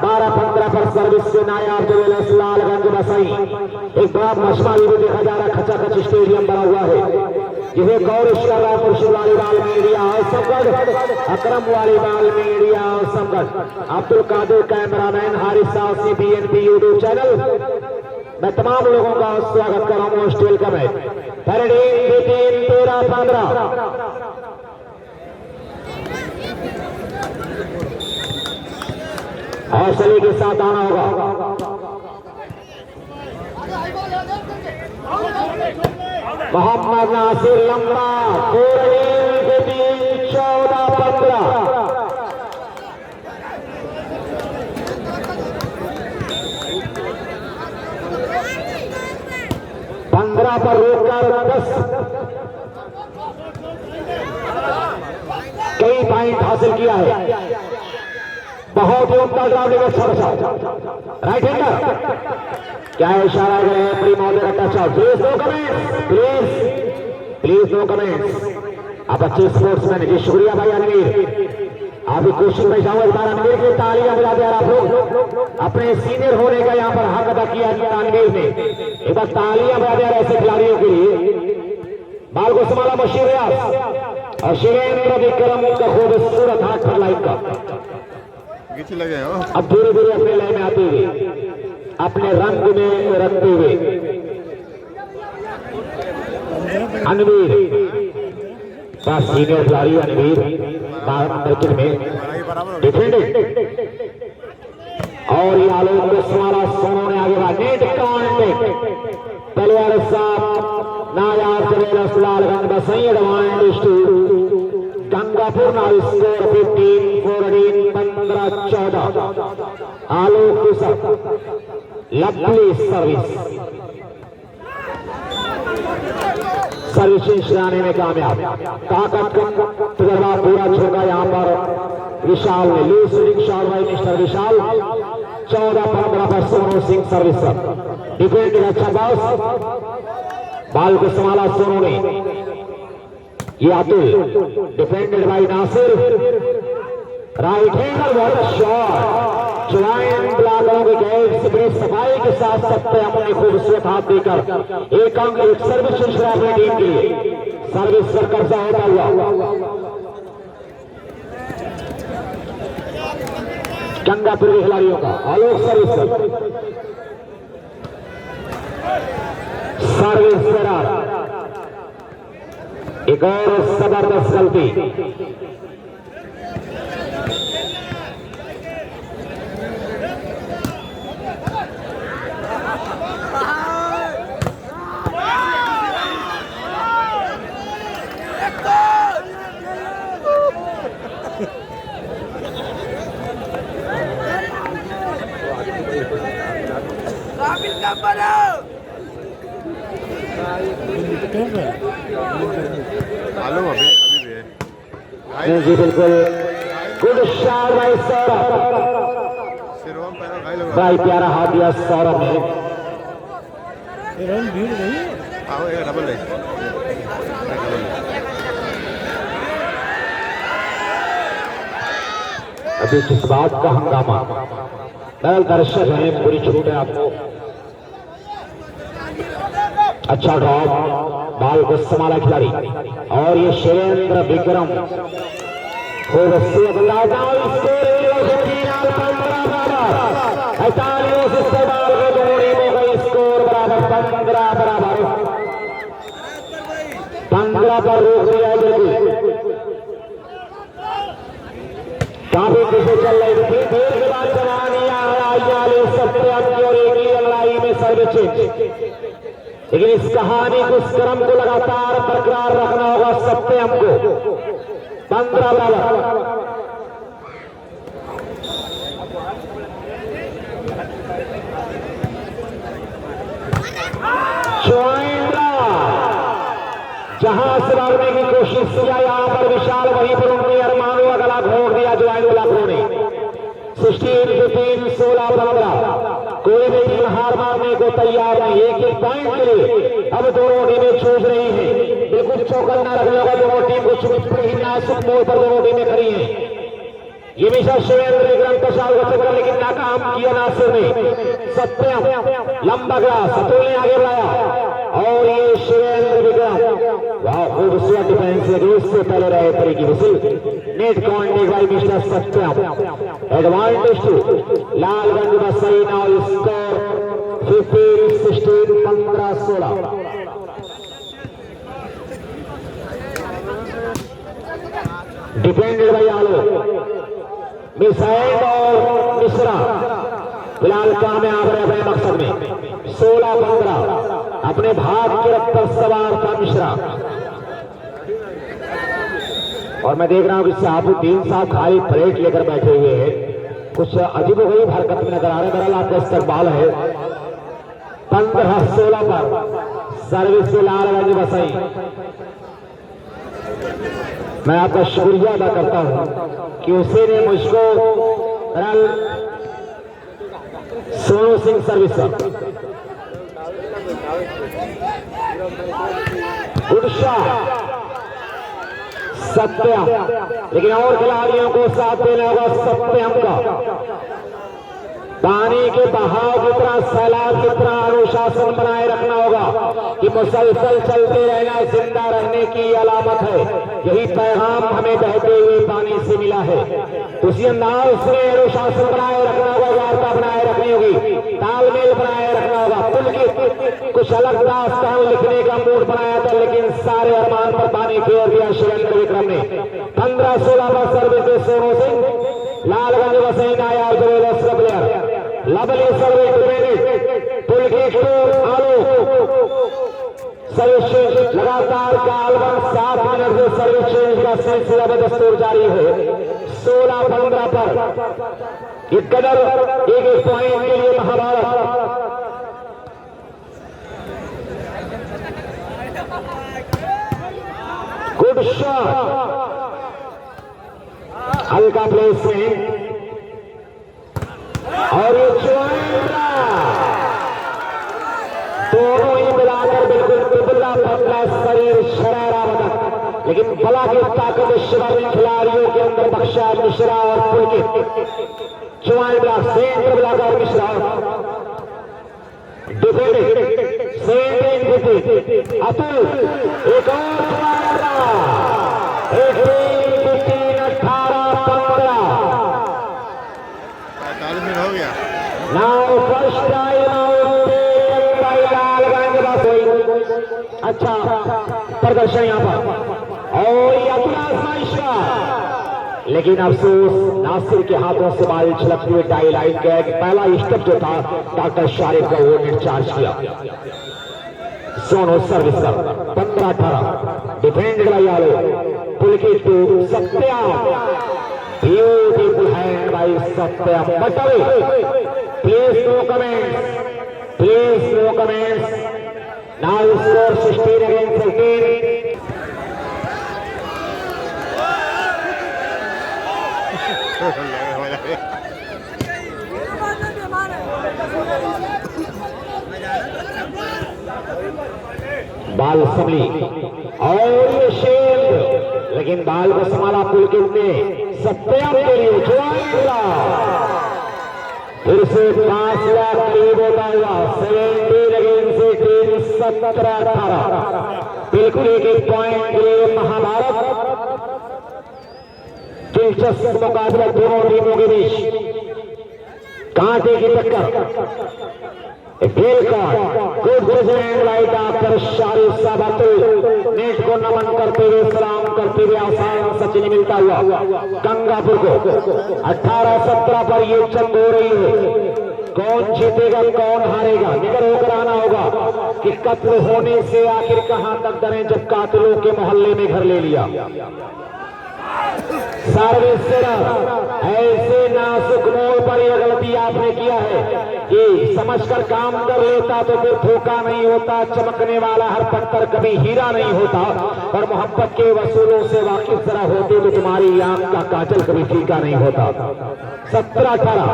12-15 पर सर्विस से नायाब जुवेलर्स लालगंज बसई। एक बड़ा मजमा भी देखा जा रहा। खचाखच स्टेडियम बना हुआ है जिसे गौरव रायपुर वालीबाल मीडिया संगठन अकरम वालीबाल मीडिया संगठन अब्दुल कादिर कैमरामैन हारिस साहब BNP यूट्यूब चैनल। मैं तमाम लोगों का स्वागत कर रहा हूँ ऑस्ट्रेल का मैच 13-15 हौसले के साथ आना होगा। मोहम्मद नासिर लंबा 14-15 15 पर रोककर 10 कई पॉइंट हासिल किया है। बहुत ही उम्दा ड्राइविंग अच्छा राइट हैंडर। क्या इशारा करें प्री महोदय का touch out. Please no comments, please no comments. आप अच्छे स्पोर्ट्समैन जी, शुक्रिया भाई अनवीर। आपकी कोशिश में जाऊंगा इस बार अनवीर की तालियां बजा दे। आप लोग अपने सीनियर होने का यहाँ पर हक अदा किया अनवीर ने। एक बार तालियां बजा दे ऐसे खिलाड़ियों के लिए। बाल को संभाला बशीर रियाज और शिवेंद्र विक्रम का खूबसूरत हाथ पर लाइन का। अब धीरे धीरे अपने लाइन में आते हुए अपने रंग में रखते हुए अनवीर सीनियर खिलाड़ी अनवीर 12 नंबर में डिफेंडिंग और ये आलोक को संभाला सोनों ने आगे बढ़ा। नेट कॉन्टेक्ट तलवार साहब Nayab jewellers Lalganj Basai advantage to Gangapur now score 15-14 Alok के साथ लवली सर्विसेज कराने में कामयाब। ताकत का तजर्बा पूरा छोड़ा यहाँ पर विशाल ने loose swing shot by mister Vishal. 14-15 पर सोनू सिंह सर्विस डिफेंडिंग अच्छा बाल को संभाला सोनू ने। ये Atul defended by Nasir right hander बहुत शॉट ज्वाइन ब्लॉकों के गेट से बड़ी सफाई के साथ सकते अपने खूबसूरत हाथ देकर एक अंक एक सर्विस अपनी टीम के लिए सर्विस पर कब्जा होता हुआ गंगापुर के खिलाड़ियों का आलोक सर्विस एक और जबरदस्त गलती। मालूम अभी अभी भी है जी बिल्कुल गुड शॉट भाई सौरभ, सिरवम पैरा घायल होगा भाई प्यारा हाथ दिया सौरभ ने। आओ ये डबल है अभी किस बात का हंगामा, दल दर्शक हैं, पूरी छूट है आपको। अच्छा ड्रॉप, बाल को संभाला खिलाड़ी और ये शिवेंद्र विक्रम खूबसूरत अंदाजा, स्कोर बराबर 15 बराबर 15 पर रोक दिया बिल्कुल। काफी पीछे चल रही थी, देर के बाद जवानी सत्यम की और एक लड़ाई में सर्विस चेंज, लेकिन इस कहानी को, इस क्रम को लगातार बरकरार रखना होगा सत्यम को। 15 बराबर जहां से मारने की कोशिश किया, यहां पर विशाल वहीं पर उनके अरमानों का गला घोंट दिया ज्वाइन ब्लॉकरों ने। 16 15 16 15 कोई भी टीम हार मारने को तैयार नहीं, एक एक पॉइंट के लिए अब दोनों टीमें जूझ रही हैं। बिल्कुल चौकन्ना रखने होगा दोनों टीम को, चुप ही नाजुक मोड़ पर दोनों टीमें खड़ी हैं। ये मिशा शिवेंद्र विक्रम का शाल चक्कर, लेकिन नाकाम किया नासिर ने। सत्यम लंबा गया, सतुल ने आगे बढ़ाया और ये शिवेंद्र विक्रम, वाह खूबसूरत डिफेंस लगी, उससे पहले रहे परी की whistle. Net contact by mister Satyam, advantage to Lalganj Basai. Now score 15 16 15 16। Defended by आलो मिसाइल और मिश्रा फिलहाल कामयाब रहे अपने मकसद में। 16 15 अपने भाग के रथ पर सवार था मिश्रा, और मैं देख रहा हूं कि साहबुद्दीन साहब खाली प्लेट लेकर बैठे हुए हैं, कुछ अजीब गरीब हरकत में नजर आ रहे। बहरहाल आपका इस्तेमाल है। 15 16 पर सर्विस से लालगंज बसई। मैं आपका शुक्रिया अदा करता हूं कि उसी ने मुझको Sonu Singh service good shot Satyam, लेकिन और खिलाड़ियों को साथ देना होगा सत्यम का। पानी के बहाव की तरह, सैलाब की तरह अनुशासन बनाए रखना होगा कि मुसलसल चलते रहना जिंदा रहने की अलामत है। यही पैगाम हमें बहते हुए पानी से मिला है। तो उसी अंदाज से अनुशासन बनाए रखना होगा, वार्ता बनाए रखनी होगी, तालमेल बनाए रखना होगा। पुलकित कुछ अलग दास्तान लिखने का मूड बनाया था, लेकिन सारे अरमान पर पानी फेर दिया शिवेंद्र विक्रम ने। 15 16 पर सर्विस सोनू सिंह, लालगंज बसई आया जबरदस्त player, lovely service defended, Pulkit to आलो सर्विस लगातार कालबन 7 मिनट से सर्विस चेंज का सिलसिला बदस्तूर जारी है। 16 15 पर एक कदर एक एक पॉइंट के लिए महाभारत। गुड शॉट, हल्का प्लेसमेंट और ये दोनों ही मिलाकर बिल्कुल दुबला पतला शरीर, शरारा बदन, लेकिन बला की ताकत शिवाजी खिलाड़ियों के अंदर बख्शा मिश्रा और पुलकित। चुवाई ब्लॉक सेंटर ब्लॉक और मिश्रा डिफेंडेड सेंटर अतुल, एक और 45 मिनट हो गया। Now first time out by Lalganj Basai. अच्छा प्रदर्शन यहाँ पर और ये अपना आजमाइशा, लेकिन अफसोस नासिर के हाथों से बाल छलकते हुए टाई लाइन गया कि पहला स्टेप जो था डॉक्टर शारिफ का वो नेट चार्ज किया। सोनो सर्विस कर 15 18 डिफेंडेड बाय आलो Pulkit to Satyam, beautiful hand by Satyam, but away please no comments. Please no comments. Now score 16 against 13. बाल संभली और ये शेल्ड, लेकिन बाल को संभाला पुलकित ने सत्याम के लिए जुआएगा। फिर से 5 लाख करीब होता हुआ 17 अगेंस्ट 18, 17-18। बिल्कुल एक पॉइंट के लिए महाभारत दिलचस्प मुकाबला दोनों टीमों के बीच, कांटे की टक्कर। गुड प्रेसिडेंट लाइट आकर शारिफ साहब नेट को नमन करते हुए सलाम करते हुए आसान सचिन मिलता हुआ गंगापुर को 18-17 पर ये जंग हो रही है। कौन जीतेगा कौन हारेगा, निकल होकर आना होगा कि कत्ल होने से आखिर कहां तक डरे जब कातिलों के मोहल्ले में घर ले लिया। सर्विसेरा ऐसे नाजुक मोड़ पर यह गलती आपने किया है कि समझकर काम कर लेता तो फिर धोखा नहीं होता। चमकने वाला हर पत्थर कभी हीरा नहीं होता। और मोहब्बत के वसूलों से वाकिफ जरा होते तो तुम्हारी आंख का काजल कभी फीका नहीं होता। 17-18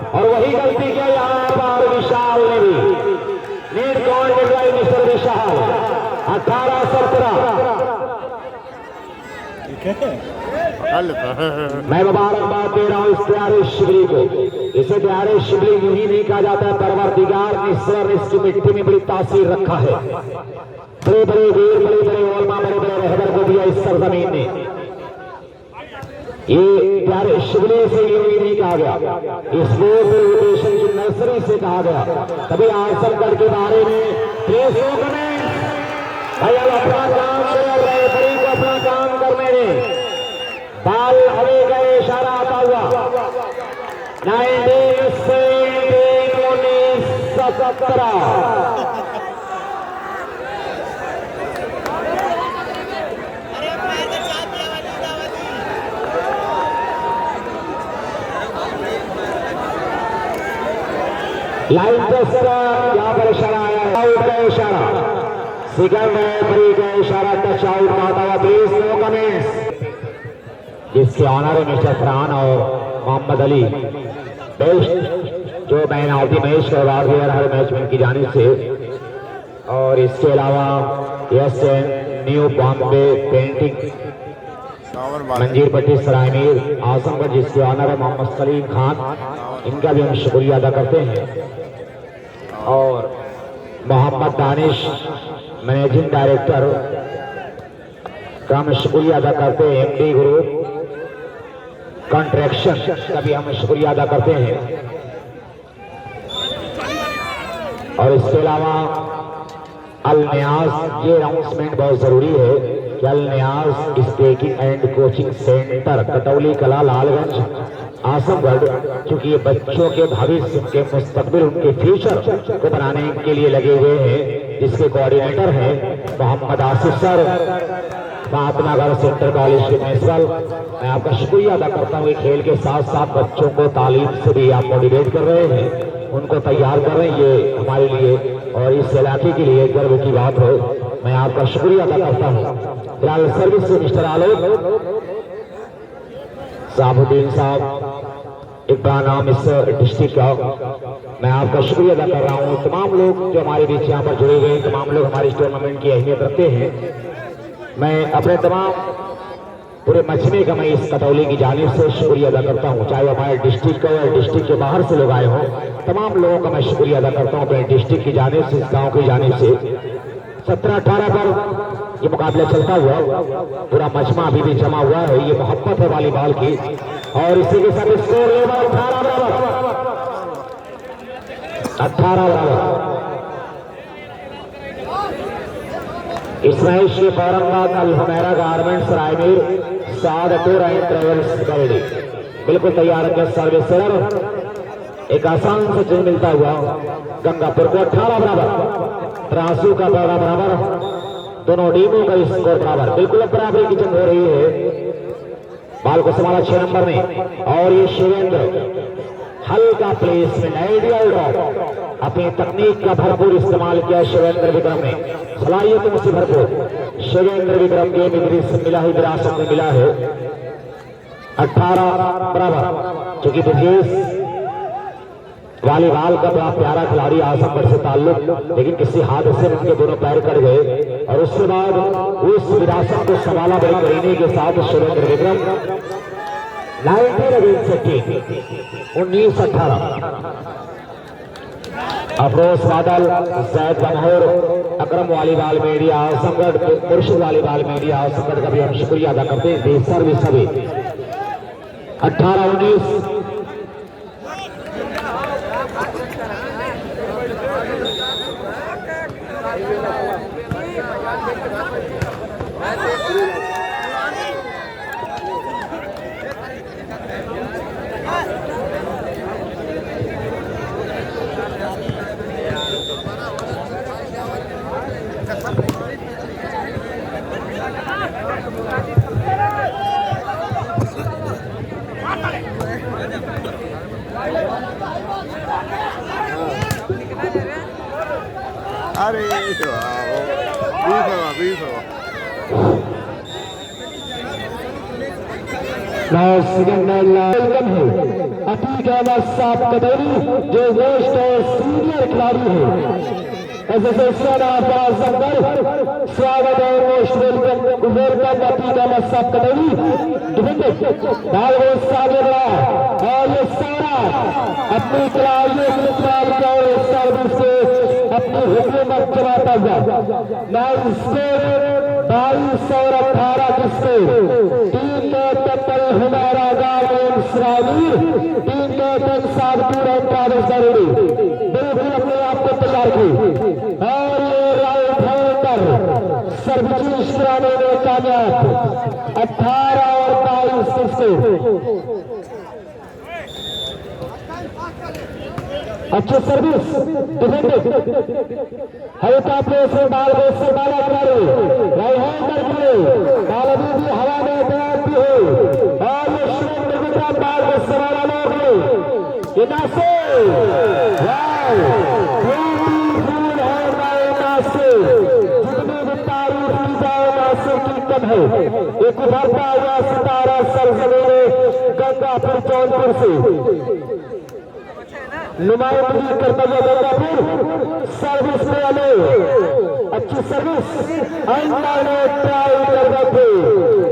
और वही गलती किया यहाँ पर विशाल ने भी। नीड कौन गिरवाई मिस्टर विशाल। 18-17 मैं मुबारकबाद दे रहा हूं इस प्यारे शिवली को। इसे प्यारे शिवली यही नहीं कहा जाता है, परवरदिगार ने ईश्वर इसकी मिट्टी में बड़ी तासीर रखा है। बड़े बड़े वीर, बड़े बड़े उलमा, बड़े बड़े रहबर को दिया इस सरजमीन ने। ये प्यारे शिवली से यही नहीं कहा गया, इस एजुकेशन की नर्सरी से कहा गया। कभी आजमगढ़ के बारे में भाई अपना काम कर रहे, बड़ी को अपना काम करने में बाल हवे गए, इशारा आता हुआ 1917 लाइन पर यहाँ पर इशारा आया, आउट का इशारा, सेकंड रेफरी का इशारा, टच आउट आता हुआ। 20 नो कमेंट्स जिसके ऑनर है मिस्टर फरहान और मोहम्मद अली, बेस्ट जो मैन ऑफ द मैच का अवार्ड दिया हर मैच में की जानिब से। और इसके अलावा यस न्यू बॉम्बे पेंटिंग मंजीर पट्टी सरायमीर आजमगढ़ जिसके ऑनर है मोहम्मद सलीम खान, इनका भी हम शुक्रिया अदा करते हैं। और मोहम्मद दानिश मैनेजिंग डायरेक्टर का हम शुक्रिया अदा करते हैं। एमडी ग्रुप कॉन्ट्रैक्शन का भी हम शुक्रिया अदा करते हैं। और इसके अलावा अल न्याज, ये अनाउंसमेंट बहुत जरूरी है कि Al Nyaz speaking and coaching centre Katauli Kala Lalganj Azamgarh, क्योंकि ये बच्चों के भविष्य, उनके मुस्तकबिल, उनके फ्यूचर को बनाने के लिए लगे हुए हैं, जिसके कोऑर्डिनेटर हैं Mohammad Asif sir, Mahatmagarh centre college के प्रिंसिपल। मैं आपका शुक्रिया अदा करता हूँ। खेल के साथ साथ बच्चों को तालीम से भी आप मोटिवेट कर रहे हैं, उनको तैयार कर रहे हैं, ये हमारे लिए और इस इलाके के लिए गर्व की बात है। मैं आपका शुक्रिया अदा करता हूँ। फिलहाल सर्विस से मिस्टर आलोक साबुद्दीन साहब, एक बड़ा नाम इस डिस्ट्रिक्ट का, मैं आपका शुक्रिया अदा कर रहा हूँ। तमाम लोग जो हमारे बीच यहाँ पर जुड़े हुए हैं, तमाम लोग हमारे इस टूर्नामेंट की अहमियत रखते हैं। मैं अपने तमाम पूरे मजमे का मैं इस कटौली की जानिब से शुक्रिया अदा करता हूँ, चाहे हमारे डिस्ट्रिक्ट का या डिस्ट्रिक्ट के बाहर से लोग आए हों। तमाम लोगों का मैं शुक्रिया अदा करता हूँ अपने डिस्ट्रिक्ट की जानिब से, इस गाँव की जानिब से। 17-18 पर ये मुकाबला चलता हुआ, पूरा मजमा अभी भी जमा हुआ है। ये मोहब्बत है वॉलीबॉल की। और इसी के साथ स्कोर लेवल 18 बराबर। इस मैच के फौरन बाद Al Humaira garments Raimir Saad tour and travels Bareilly बिल्कुल तैयार है। सर्विसेर एक आसान से चिन्ह मिलता हुआ गंगापुर को 18 बराबर, त्रासू का बराबर, दोनों टीमों का स्कोर बराबर, बिल्कुल बराबरी की जंग हो रही है। बाल को संभाला 6 नंबर में और ये शिवेंद्र हल्का प्लेसमेंट, आइडियल ड्रॉप, अपनी तकनीक का भरपूर इस्तेमाल किया शिवेंद्र विक्रम ने, सलाहियतों से भरपूर शिवेंद्र विक्रम के विदेश मिला है, विरासत में मिला है 18 बराबर। चूंकि ब्रजेश वॉलीबॉल का बड़ा प्यारा खिलाड़ी आजमगढ़ से ताल्लुक, लेकिन किसी हादसे में उनके दोनों पैर कट गए और उसके बाद उस विरासत को संभाला बड़ी करीने के साथ शिवेंद्र विक्रम 19-18 अफरोज बादल, जैद बनहर, अकरम वॉलीबॉल मीडिया आजमगढ़, मुर्शिद वॉलीबॉल मीडिया आजमगढ़ का भी हम शुक्रिया अदा करते हैं। सर्विस सभी 18-19 अरे बीस हो अतीक अहमद साहब कदौरी जो वरिष्ठ और सीनियर खिलाड़ी है, एसोसिएशन ऑफ आजमगढ़, स्वागत और मोस्ट वेलकम अतीक अहमद साहब कदौरी आगे बढ़ा और ये सारा अपनी खिलाड़ियों के इस्तेमाल और सर्विस से अपनी हुकूमत चलाता हुआ 22 और 18 किसको टीम के कप्तान हमारा गांव इसराइली, टीम के कप्तान सागपुर और पाकिस्तानी बिल्कुल अपने आप को तैयार की और ये राइट हैंडर सर्विस कराने में कामयाब 18 और 22 किसको अच्छी सर्विस हल्का प्लेस में बाल को संभाला खिलाड़ी राइट हैंडर के लिए बाल अभी भी हवा में तैयार है और ये शिवेंद्र विक्रम बाल को संभाला लोग ये नासे जितनी भी तारीफ की जाए नासे की कम है। एक उभरता हुआ सितारा सरजमीन गंगापुर जौनपुर से नुमाइंदगी करता हुआ गंगापुर सर्विस में आने अच्छी सर्विस अंदर में ट्राई कर रहे थे।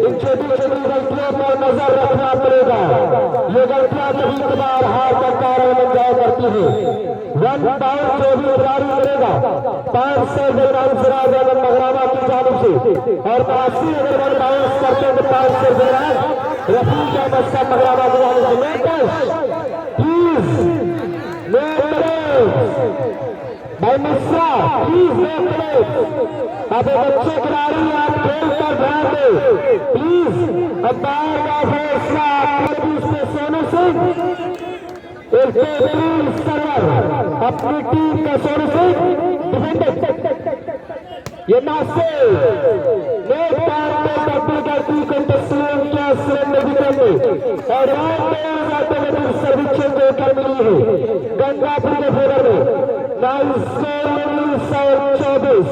इन छोटी छोटी गलतियों पर नजर रखना पड़ेगा, ये गलतियां कभी कभार हार का कारण बन जाया करती है। 1 पाउंड जो भी जारी करेगा 500 दौरान सिराज अहमद मगरामा की जानिब से और 80 अगर 1 पाउंड करते हैं तो 500 दौरान रफीक अहमद साहब मगरामा की जानिब से भाई मिश्रा प्लीज अब बच्चे खिलाड़ी आप खेल पर ध्यान दें प्लीज। अंपायर का फैसला सोनू सिंह एक बेहतरीन सर्वर अपनी टीम का सोनू सिंह डिफेंडर ये नासे गलती को तस्लीम किया सुरेंद्र विक्रम ने और सर्विक्षण को कर मिली है गंगापुर के फेवर में 1924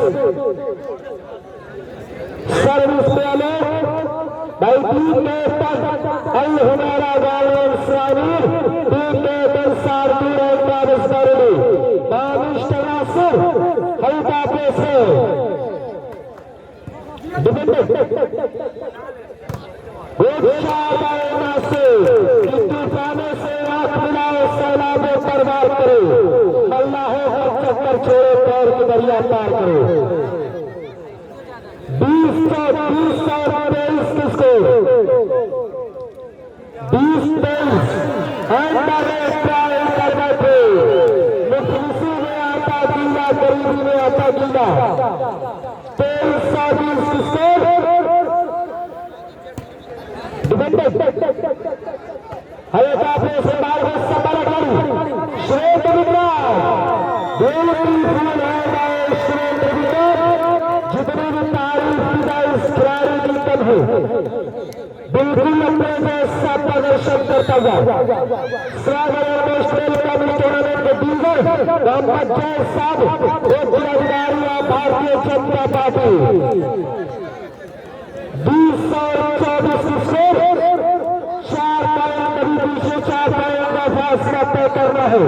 सर्विस में आने भाई टीम के अल हमारा गाँव सामीर टीम के सारपुर और पाकिस्तानी बानिश तनासुर हल्का प्लेस है से आंख मिलाओ सैलाबों पर वार करो अल्लाह हर चक्कर छोड़ो पैर की दरिया पार करो 20 और 23 किसको 20-23 ट्रायल कर बैठे मुखलिसी में आता गीला गरीबी में आता गीला 23-20 किसको हल्का प्लेस में बाल को संभाला खिलाड़ी सुरेंद्र विक्रम ब्यूटीफुल है सुरेंद्र विक्रम जितनी भी तारीफ की जाए इस खिलाड़ी की कम है बिल्कुल अपने में सब प्रदर्शन करता हुआ टूर्नामेंट के डीलर मोहम्मद जय साहब एक जिलाधिकारी Bharatiya Janata party 2024 score 4 point कभी पीछे 4 पॉइंट का फैसला तय करना है।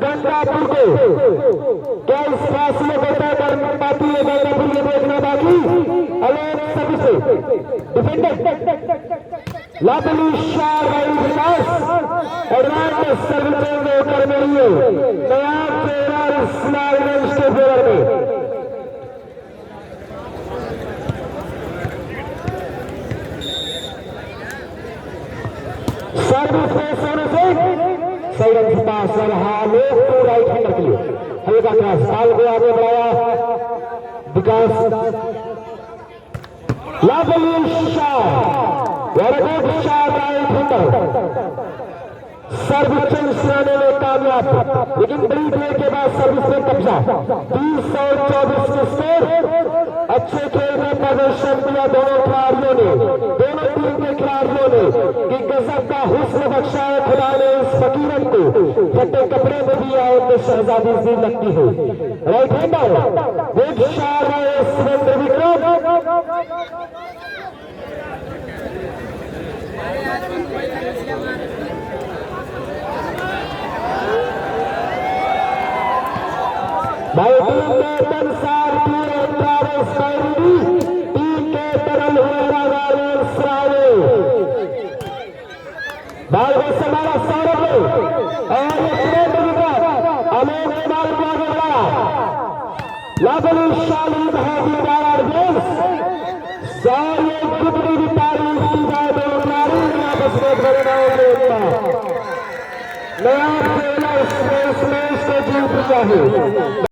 गंगापुर को क्या इस फैसले को तय कर पाती है? गंगापुर ये देखना बाकी। अलोक सभी से डिफेंडर लवली शाह भाई विकास एडवांस सर्विस में कर रही है नया चेहरा इस्लाम के फेवर में। सर्विस में सोने से सही रन से पास कर रहा लोग टू राइट हैंडर के लिए हल्का क्रॉस साल को आगे बढ़ाया Vikas lovely Shah right hander service चलाने में कामयाब, लेकिन बड़ी देर के बाद सर्विस में कब्जा। 20 और 24 के स्कोर। अच्छे खेल में प्रदर्शन दिया दोनों खिलाड़ियों ने, दोनों टीम के खिलाड़ियों ने कि गजब का हुस्न बख्शा है खुदा ने इस फकीरन को। फटे कपड़े में भी आए तो शहजादी सी लगती है। राइट हैंडर एक शार है सुरेंद्र विक्रम भाई टीम कैप्टन सार टीम कैप्टन बाल को संभाला सौरभ ने और अमोघ बाल को आगे बढ़ाया। लवली शाली गुटड़ी की तारीफ की जाए तो नारी नया खेला इसमें जीत लिया है।